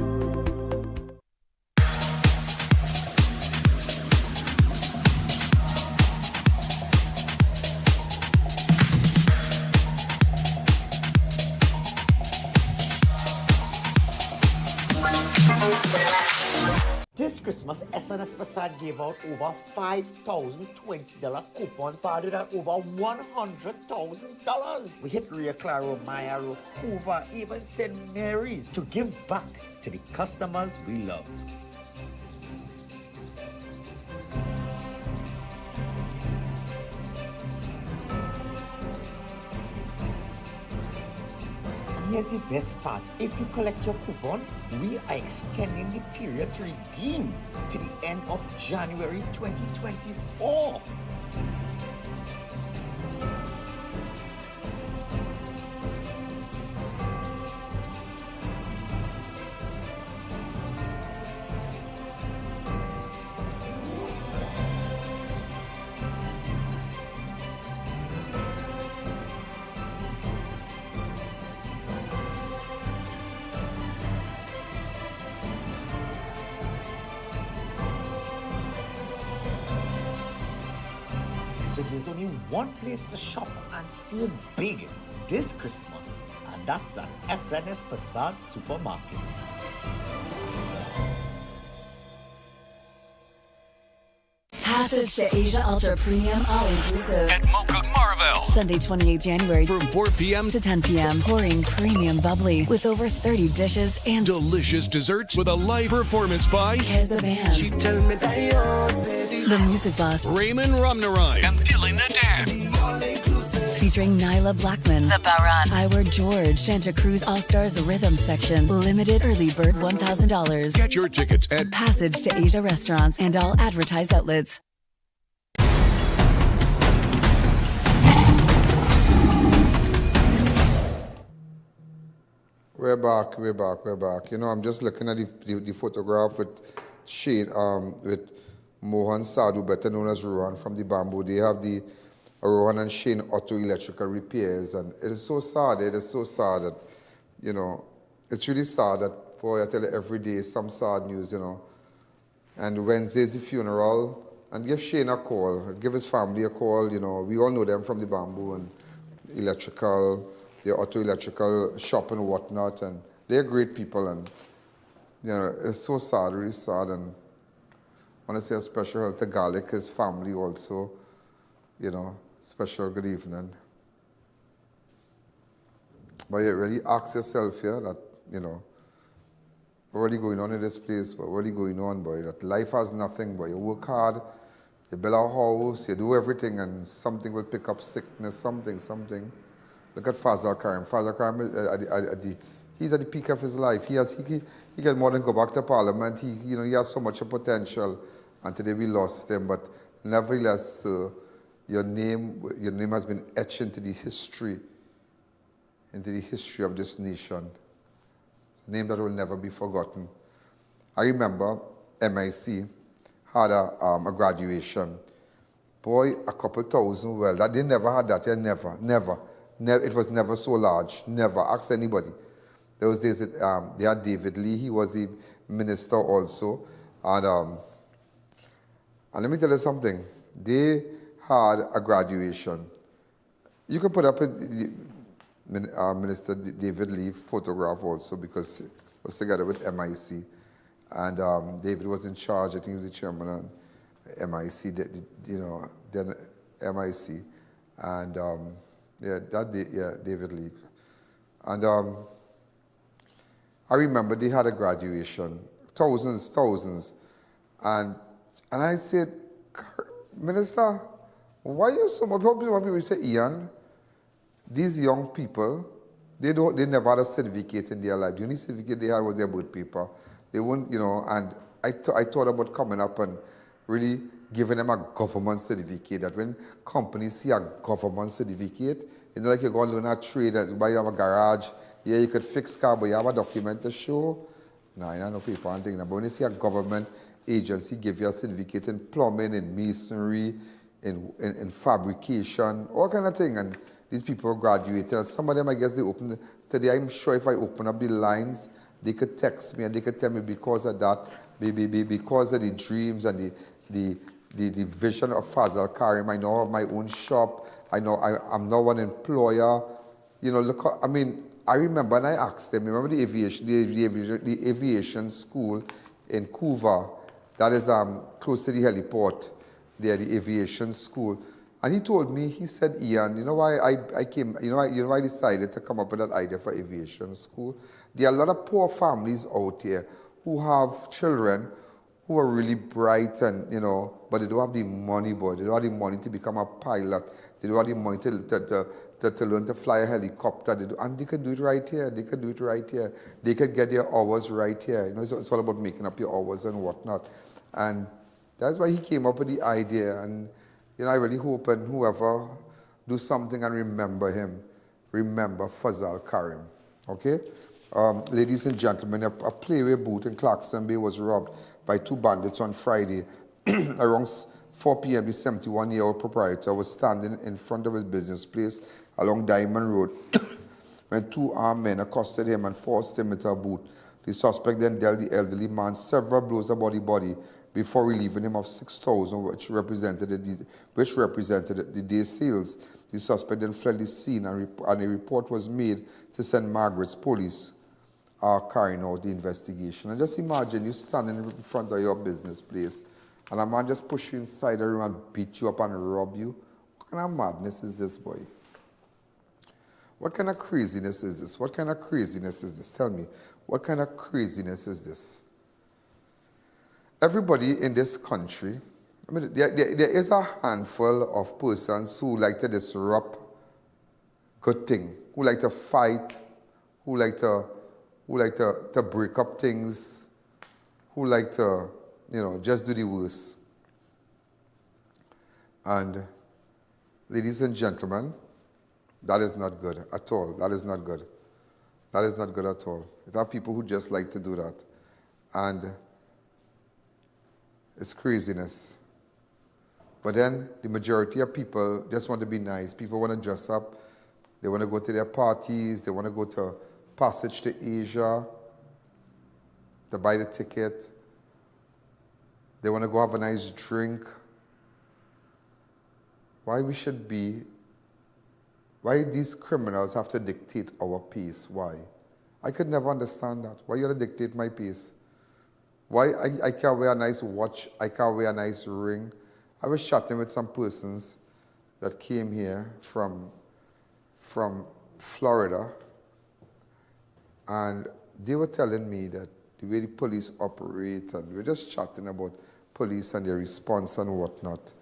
This Christmas, SNS Passage gave out over $5,020 coupons valued at over $100,000. We hit Rio Claro, Mayaro, Hoover, even St. Mary's to give back to the customers we love. Here's the best part. If you collect your coupon, we are extending the period to redeem to the end of January 2024. So there's only one place to shop and save big this Christmas, and that's at SNS Passage Supermarket. Passage to Asia Ultra Premium All-Inclusive at Mocha Marvel. Sunday, 28 January From 4 p.m. to 10 p.m. Pouring premium bubbly with over 30 dishes and delicious desserts with a live performance by Kez the Band. She tell me that yours, baby. The Music Boss. Raymond Ramnarace and Dylan Nadan. Featuring Nyla Blackman, The Baran, Iwer George, Santa Cruz All-Stars Rhythm Section. Limited early bird $1,000. Get your tickets at Passage to Asia restaurants and all advertised outlets. We're back. You know, I'm just looking at the photograph with Shane, with Mohan Sadhu, better known as Rohan from the Bamboo. They have the Rohan and Shane Auto Electrical Repairs, and it is so sad. It is so sad that, you know, it's really sad that, boy, I tell you, every day some sad news, you know. And Wednesday's the funeral, and give Shane a call, give his family a call, you know. We all know them from the Bamboo and electrical, the auto electrical shop and whatnot, and they're great people, and, you know, it's so sad, really sad, and I want to say a special help to Garlic, his family also, you know, special good evening. But you really ask yourself here that, you know, what's really going on in this place, what's really going on, boy, that life has nothing, boy. You work hard, you build a house, you do everything, and something will pick up sickness, something. Look at Fazal Karim. Fazal Karim, he's at the peak of his life. He can more than go back to Parliament. He has so much potential, and today we lost him. But nevertheless, your name has been etched into the history of this nation. It's a name that will never be forgotten. I remember MIC had a graduation. Boy, a couple thousand. Well, that they never had that. Yeah, never. It was never so large. Never. Ask anybody. those days they had David Lee. He was the minister also. And let me tell you something. They had a graduation. You can put up Minister David Lee photograph also, because it was together with MIC. And David was in charge. I think he was the chairman of MIC, then MIC. And David Lee. And I remember they had a graduation, thousands. And I said, Minister, why you so much people say, I.A.N, these young people, they never had a certificate in their life. The only certificate they had was their birth paper. They wouldn't, and I thought about coming up and really giving them a government certificate, that when companies see a government certificate, like you go and learn a trade, you have a garage, you could fix car, but you have a document to show. No, you no paper and things. But when you see a government agency give you a certificate in plumbing, in masonry, in fabrication, all kind of thing, and these people graduated. Some of them, I guess, they open today. I'm sure if I open up the lines, they could text me and they could tell me because of that, because of the dreams and the vision of Fazal Karim. I now have my own shop. I know I'm now an employer. Look, I remember, and I asked them. Remember the aviation school in Couva, that is close to the heliport. There, the aviation school. And he told me, he said, I.A.N, you know why I came, why I decided to come up with that idea for aviation school? There are a lot of poor families out here who have children who are really bright and, but they don't have the money, boy. They don't have the money to become a pilot. They don't have the money to learn to fly a helicopter. And they could do it right here. They could do it right here. They could get their hours right here. It's all about making up your hours and whatnot. And that's why he came up with the idea. And I really hope and whoever do something and remember him, remember Fazal Karim. Okay? Ladies and gentlemen, a Playway booth in Clarkson Bay was robbed by two bandits on Friday. Around 4 p.m., the 71-year-old proprietor was standing in front of his business place along Diamond Road when two armed men accosted him and forced him into a booth. The suspect then dealt the elderly man several blows about the body before relieving him of $6,000, which represented the day's sales. The suspect then fled the scene, and a report was made to St. Margaret's police are carrying out the investigation. And just imagine you standing in front of your business place, and a man just push you inside the room and beat you up and rob you. What kind of madness is this, boy? What kind of craziness is this? What kind of craziness is this? Tell me, what kind of craziness is this? Everybody in this country, there is a handful of persons who like to disrupt good things, who like to fight, who like to break up things, who like to, just do the worst. And ladies and gentlemen, that is not good at all. That is not good. That is not good at all. There are people who just like to do that. And it's craziness. But then the majority of people just want to be nice. People want to dress up. They want to go to their parties. They want to go to Passage to Asia to buy the ticket. They want to go have a nice drink. Why these criminals have to dictate our pace? Why? I could never understand that. Why you have to dictate my pace? Why I can't wear a nice watch, I can't wear a nice ring. I was chatting with some persons that came here from Florida, and they were telling me that the way the police operate, and we were just chatting about police and their response and whatnot.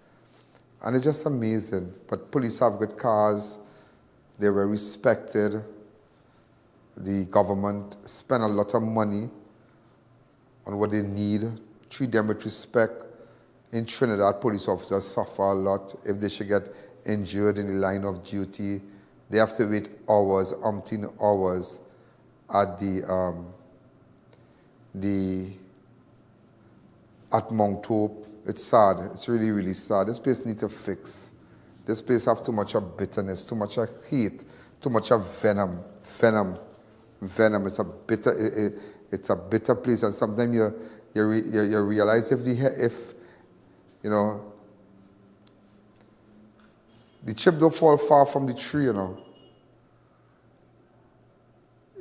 And it's just amazing. But police have good cars, they were respected, the government spent a lot of money on what they need, treat them with respect. In Trinidad, police officers suffer a lot. If they should get injured in the line of duty, they have to wait hours, umpteen hours at at Mount Hope. It's sad. It's really, really sad. This place needs to fix. This place have too much of bitterness, too much of hate, too much of venom venom. It's a bitter. It's a bitter place, and sometimes you realize if you know, the chip don't fall far from the tree, you know.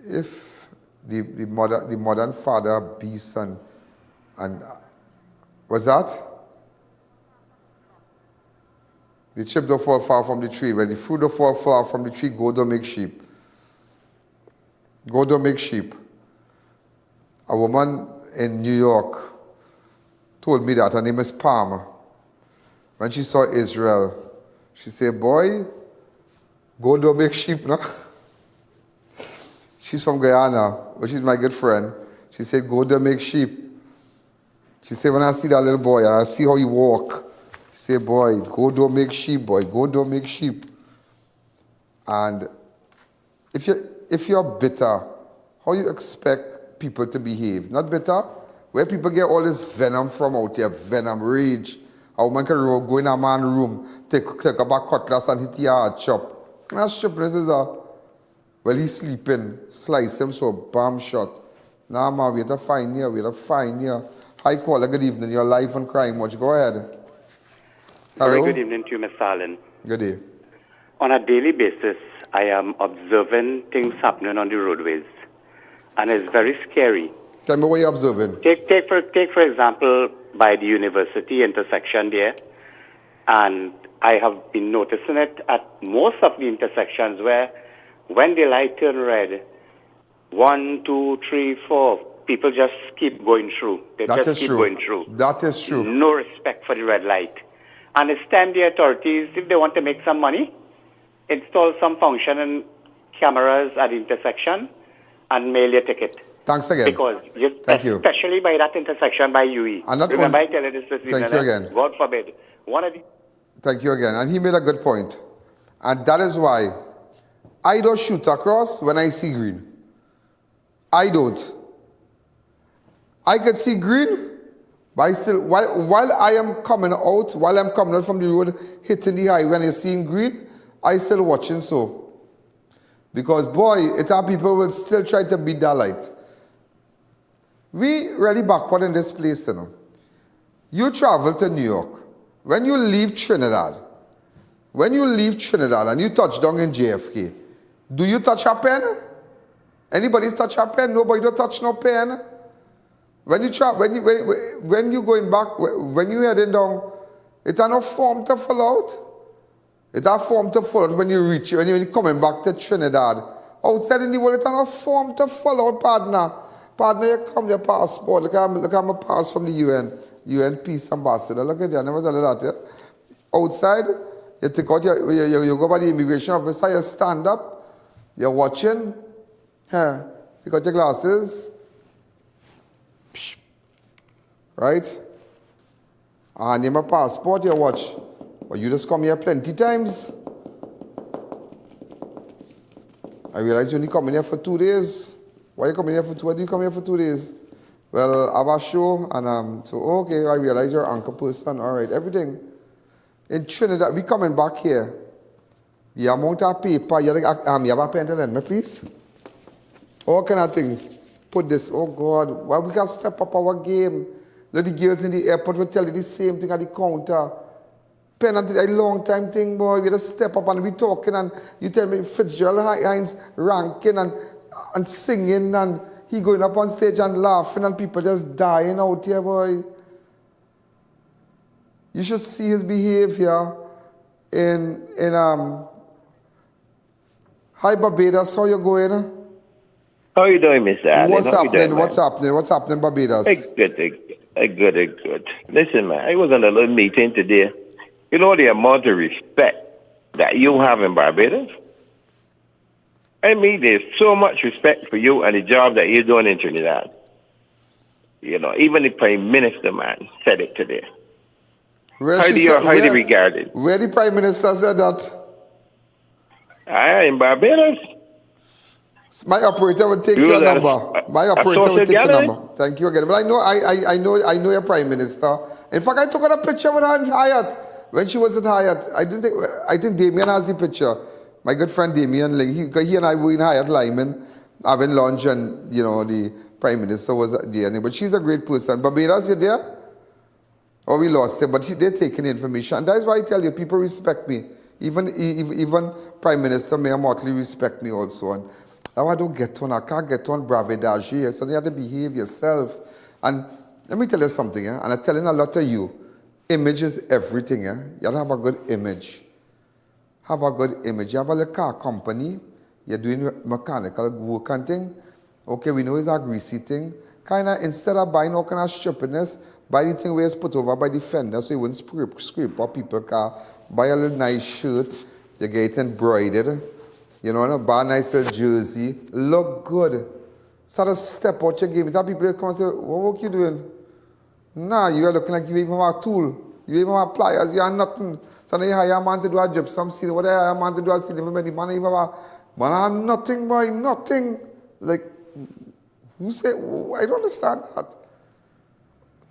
If the mother and father are beasts and what's that? The chip don't fall far from the tree. When the fruit don't fall far from the tree, go don't make sheep. Go don't make sheep. A woman in New York told me that her name is Palmer. When she saw Israel, she said, boy, go don't make sheep, no? She's from Guyana, but she's my good friend. She said, go don't make sheep. She said, when I see that little boy and I see how he walk, she said, boy, go don't make sheep, boy, go don't make sheep. And if you're bitter, how you expect people to behave? Not bitter? Where people get all this venom from out there, venom, rage. A woman can go in a man's room, take a back cutlass and hit the hard chop. And that's stupidness is that. Well, he's sleeping, slice him so bam shot. Nah, man, we have to find here. Hi, caller, good evening. You're live on Crime Watch. Go ahead. Hello? Very good evening to you, Mr. Allen. Good day. On a daily basis, I am observing things happening on the roadways, and it's very scary. Tell me what you're observing. Take for example, by the university intersection there, and I have been noticing it at most of the intersections where when the light turn red, 1, 2, 3, 4, people just keep going through. That is true. No respect for the red light. And it's time the authorities, if they want to make some money, install some function and cameras at the intersection and mail your ticket. Thanks again. Because especially by that intersection by UE. Remember I tell you this Thank you again. God forbid. Thank you again. And he made a good point. And that is why I don't shoot across when I see green. I don't. I could see green, but I still, while I'm coming out from the road, hitting the highway and I seeing green, I still watching so. Because boy, our people will still try to beat that light. We really backward in this place, you know. You travel to New York. When you leave Trinidad and you touch down in JFK, do you touch a pen? Anybody's touch a pen? Nobody don't touch no pen. When you going back, when you heading down, it's no form to fill out. It's a form to fill out when you you're coming back to Trinidad. Outside in the world, it's no form to fill out, partner. Partner, you come your passport. Look at my pass from the UN Peace Ambassador. Look at that. I never tell you that. Yeah? Outside, you take out you go by the immigration officer, you stand up. You're watching. Take out your glasses. Right? And you have a passport, you watch. But you just come here plenty times. I realize you only come in here for 2 days. Why you coming here for 2? Why do you come here for 2 days? Well, I have a show, and so okay, I realize you're an anchor person. All right, everything. In Trinidad, we coming back here. The amount of paper, you have a pen to lend me, please? What kind of thing? Put this, oh God, why we can step up our game? Let the girls in the airport will tell you the same thing at the counter. Pen until a long time thing, boy. We just step up and we talking, and you tell me Fitzgerald Hines ranking and singing, and he going up on stage and laughing, and people just dying out here, boy. You should see his behavior in Hi Barbados, how you going? How you doing, Mr. Allen? What's happening, Barbados? Good. Listen, man, I was on a little meeting today. You know the amount of respect that you have in Barbados? I mean, there's so much respect for you and the job that you're doing in Trinidad. You know, even the Prime Minister, man, said it today. Highly regarded. Where the Prime Minister said that? In Barbados. My operator will take your number. Thank you again. But I know your Prime Minister. In fact, I took a picture with her in Hyatt when she was at Hyatt. I think Damien has the picture. My good friend Damien, he and I were in Hyatt Lyman, having lunch, and the Prime Minister was there. But she's a great person. Barbados, you there? Or we lost it, but they're taking the information. And that's why I tell you, people respect me. Even Prime Minister Mayor Motley respect me also. And now I don't get on, I can't get on bravedage here, so you have to behave yourself. And let me tell you something, and I'm telling a lot of you, image is everything. You have to have a good image. Have a good image. You have a little car company, you're doing mechanical work and thing. Okay, we know it's a greasy thing. Kind of, instead of buying all kind of stupidness, buy the thing where it's put over by the fender so you wouldn't scrape up people's car. Buy a little nice shirt, you get it embroidered. Buy a nice little jersey. Look good. Start to step out your game. Tell people come and say, what work you doing? Nah, you are looking like you even have a tool. You even have pliers. You are nothing. So now you hire a man to do a job. Some see what I hire a man to do a ceiling. The man even have man have nothing, boy, nothing. Like, who say, I don't understand that.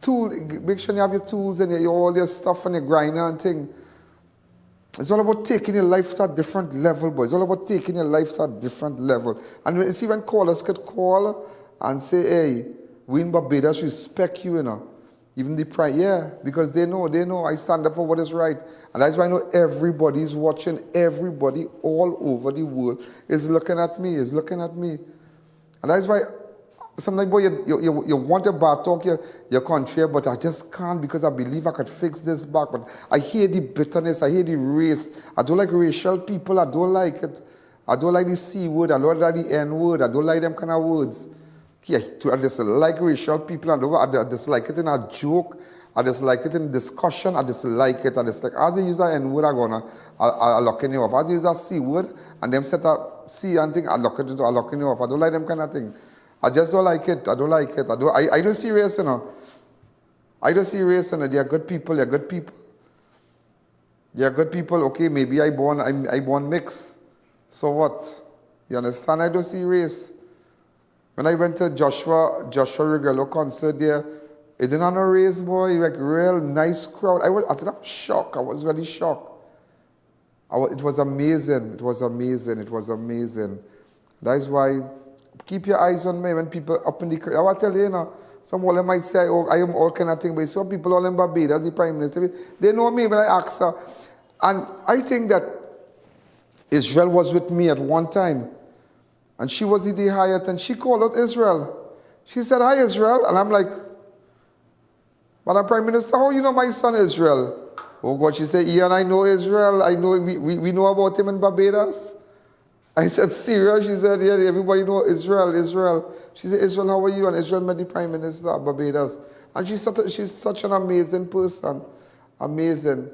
Tool, make sure you have your tools and all your stuff and your grinder and thing. It's all about taking your life to a different level, boy. It's all about taking your life to a different level. And you see when callers could call and say, hey, we in Barbados respect you, Even the pride, yeah, because they know I stand up for what is right. And that's why I know everybody's watching, everybody all over the world is looking at me, And that's why sometimes, boy, you want to talk your country, but I just can't because I believe I could fix this back. But I hear the bitterness, I hear the race. I don't like racial people, I don't like it. I don't like the C word, I don't like the N word, I don't like them kind of words. Yeah, I just like racial people, I just like it in a joke, I just like it in discussion, I just like it. I just like, as you use an N word, I'm locking you off. As you use a C word, and them set up C and thing, I'm locking you off. I don't like them kind of thing. I just don't like it. I don't see race, I don't see race, They are good people. Okay, maybe I born mixed. So what? You understand? I don't see race. When I went to Joshua Regello concert there, it didn't have no race, boy. Like real nice crowd. I was shocked. I was really shocked. It was amazing. That is why. Keep your eyes on me when people up in the crowd. I will tell you, some of them might say, oh, I am all kind of thing, but some people all in Barbados, the Prime Minister, they know me when I ask her. And I think that Israel was with me at one time, and she was in the Hyatt, and she called out Israel. She said, hi, Israel. And I'm like, Madam Prime Minister, how you know my son Israel? Oh, God, she said, I.A.N, I know Israel. I know, we know about him in Barbados. I said, serious? She said, yeah, everybody know Israel. She said, Israel, how are you? And Israel met the Prime Minister of Barbados. And she's such an amazing person. Amazing.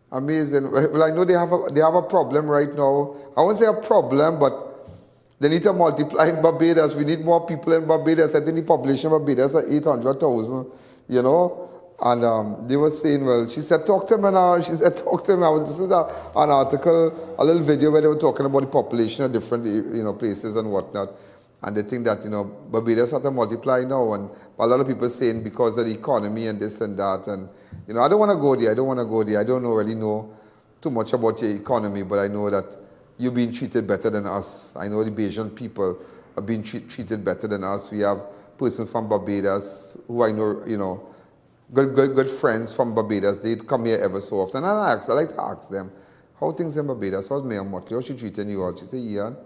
Well, I know they have a problem right now. I won't say a problem, but they need to multiply in Barbados. We need more people in Barbados. I think the population of Barbados are 800,000, And they were saying, well, she said, talk to me now. She said, talk to me. I was listening to an article, a little video where they were talking about the population of different, places and whatnot. And they think that, Barbados have to multiply now. And a lot of people saying because of the economy and this and that. And, I don't want to go there. I don't really know too much about your economy, but I know that you're being treated better than us. I know the Bayesian people are being treated better than us. We have persons from Barbados who I know, good friends from Barbados. They come here ever so often. And I like to ask them, how things in Barbados? How's Mayor Motley? How she treating you all? She say, A.A.N,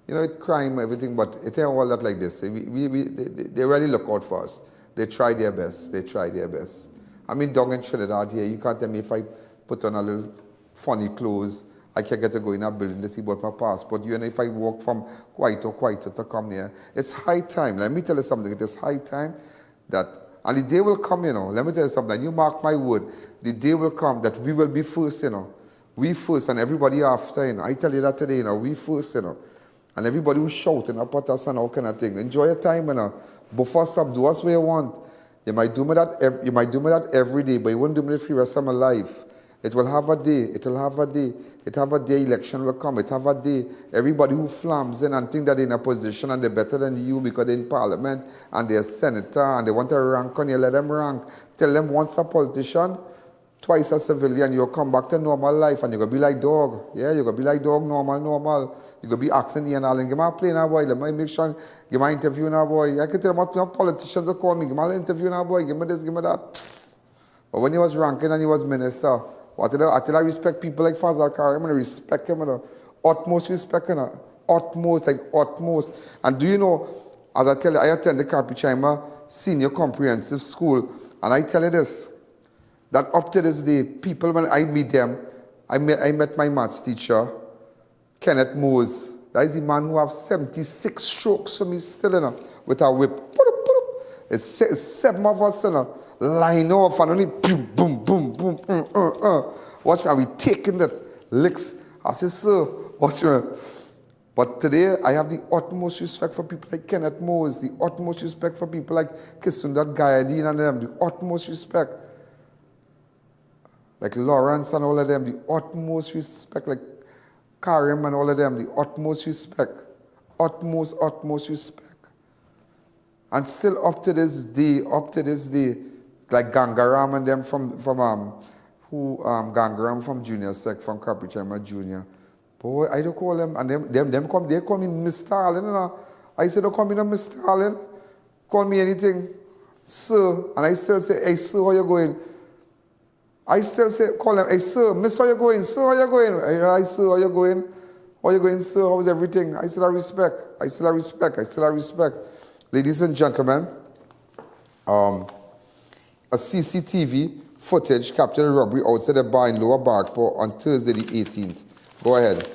it crime, everything, but it ain't all that like this. They really look out for us. They try their best. I mean, down in Trinidad here, you can't tell me if I put on a little funny clothes, I can get to go in a building to see about my passport. If I walk from Kwaito to come here, it's high time. Let me tell you something. It is high time that, and the day will come, let me tell you something. You mark my word. The day will come that we will be first, We first and everybody after, I tell you that today, we first, And everybody who's shouting up at us and all kind of thing. Enjoy your time, Buff us up, do us what you want. You might do me that every day, but you won't do me for the rest of my life. It will have a day. Election will come. It have a day. Everybody who flams in and think that they're in a position and they're better than you because they're in parliament and they're a senator and they want to rank on you, let them rank. Tell them once a politician, twice a civilian, you'll come back to normal life and you're going to be like dog. Yeah, you're going to be like dog, normal. You're going to be asking Ian Allen, give me a play now, boy. Let me make sure, give me an interview now, boy. I can tell my politicians to call me, give me an interview now, boy. Give me this, give me that. But when he was ranking and he was minister, until I respect people like Fazal Karim, I respect him, utmost respect, utmost. And do you know, as I tell you, I attend the Carpichaima Senior Comprehensive School, and I tell you this, that up to this day, people, when I meet them, I met my maths teacher, Kenneth Mose. That is the man who have 76 strokes for me still, with a whip. It's 7 of us, line off and only boom. Watch me, we taking that licks. I say, sir, watch me. But today, I have the utmost respect for people like Kenneth Mose, the utmost respect for people like Kisundat Gayadeen and them, the utmost respect. Like Lawrence and all of them, the utmost respect. Like Karim and all of them, the utmost respect. Utmost respect. And still up to this day, like Gangaram and them from Gangaram from Junior Sec, from Caprichama Junior. Boy, I don't call them, and they call me Mr. Allen. I said, don't call me no Mr. Allen. Call me anything, sir. And I still say, hey, sir, how you going? I still say, call them, hey, sir, miss, how you going? Sir, how you going? Hey, sir, how you going? How you going, sir? How's everything? I still respect. Ladies and gentlemen, a CCTV footage captured a robbery outside a bar in Lower Barkport on Thursday the 18th. Go ahead.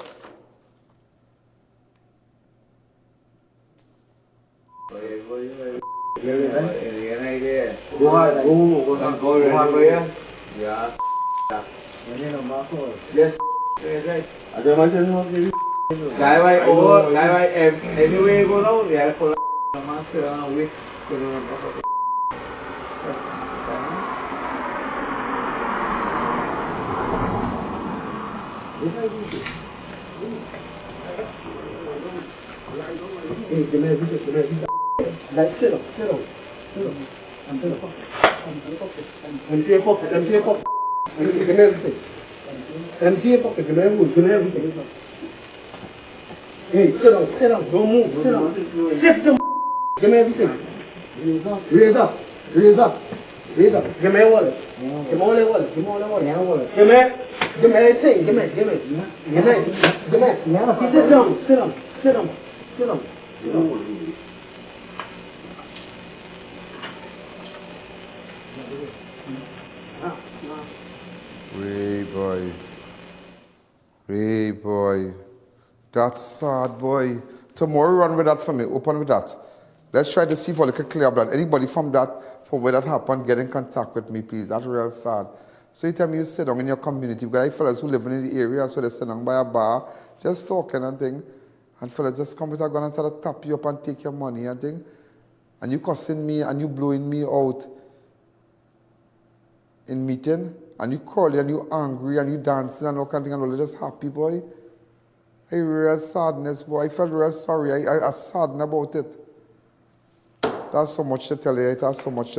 Anyway, go down there for Hey, sit down, don't move, sit down. Sit down. Give me everything. Raise up. Give me a wallet. Give me all the wallet. Give me everything. Give me. Sit down. Ray boy. That's sad, boy. Tomorrow, run with that for me. Open with that. Let's try to see if we can clear up that. Anybody from where that happened, get in contact with me, please. That's real sad. So you tell me you sit down in your community. We've got fellas who live in the area, so they sit down by a bar, just talking and thing. And fellas just come with a gun and try to tap you up and take your money and thing. And you cussing me and you blowing me out in meeting. And you crawling and you angry and you dancing and all kind of thing and all. You're just happy, boy. I real sadness, boy. I felt real sorry. I saddened about it. That's so much to tell you. It has so much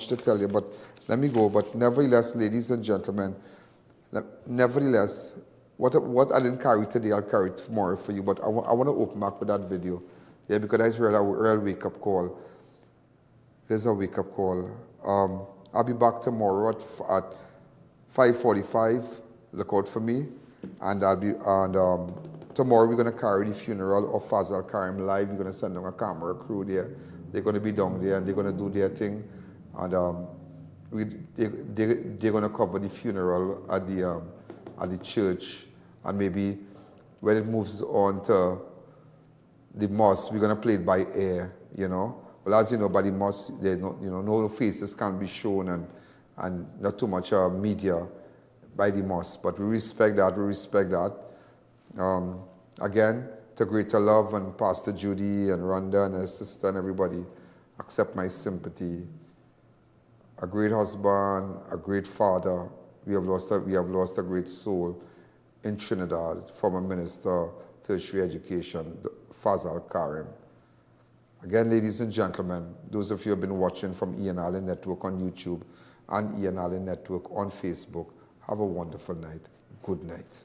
to tell you. But let me go. But nevertheless, ladies and gentlemen, what I didn't carry today, I'll carry tomorrow for you. But I want to open back with that video. Yeah, because that's a real wake-up call. There's a wake-up call. I'll be back tomorrow at 5:45. Look out for me. And tomorrow we're going to carry the funeral of Fazal Karim live. We're going to send down a camera crew there. They're going to be down there and they're going to do their thing. And they're going to cover the funeral at the church. And maybe when it moves on to the mosque, we're going to play it by air, you know. Well, as you know, by the mosque, there's no faces can be shown and not too much media by the mosque, but we respect that. Again, to greater love and Pastor Judy and Rhonda and her sister and everybody, accept my sympathy. A great husband, a great father. We have lost a great soul in Trinidad, former Minister, Tertiary Education, Fazal Karim. Again, ladies and gentlemen, those of you who have been watching from I.A.N Network on YouTube, and I.A.N Network on Facebook. Have a wonderful night. Good night.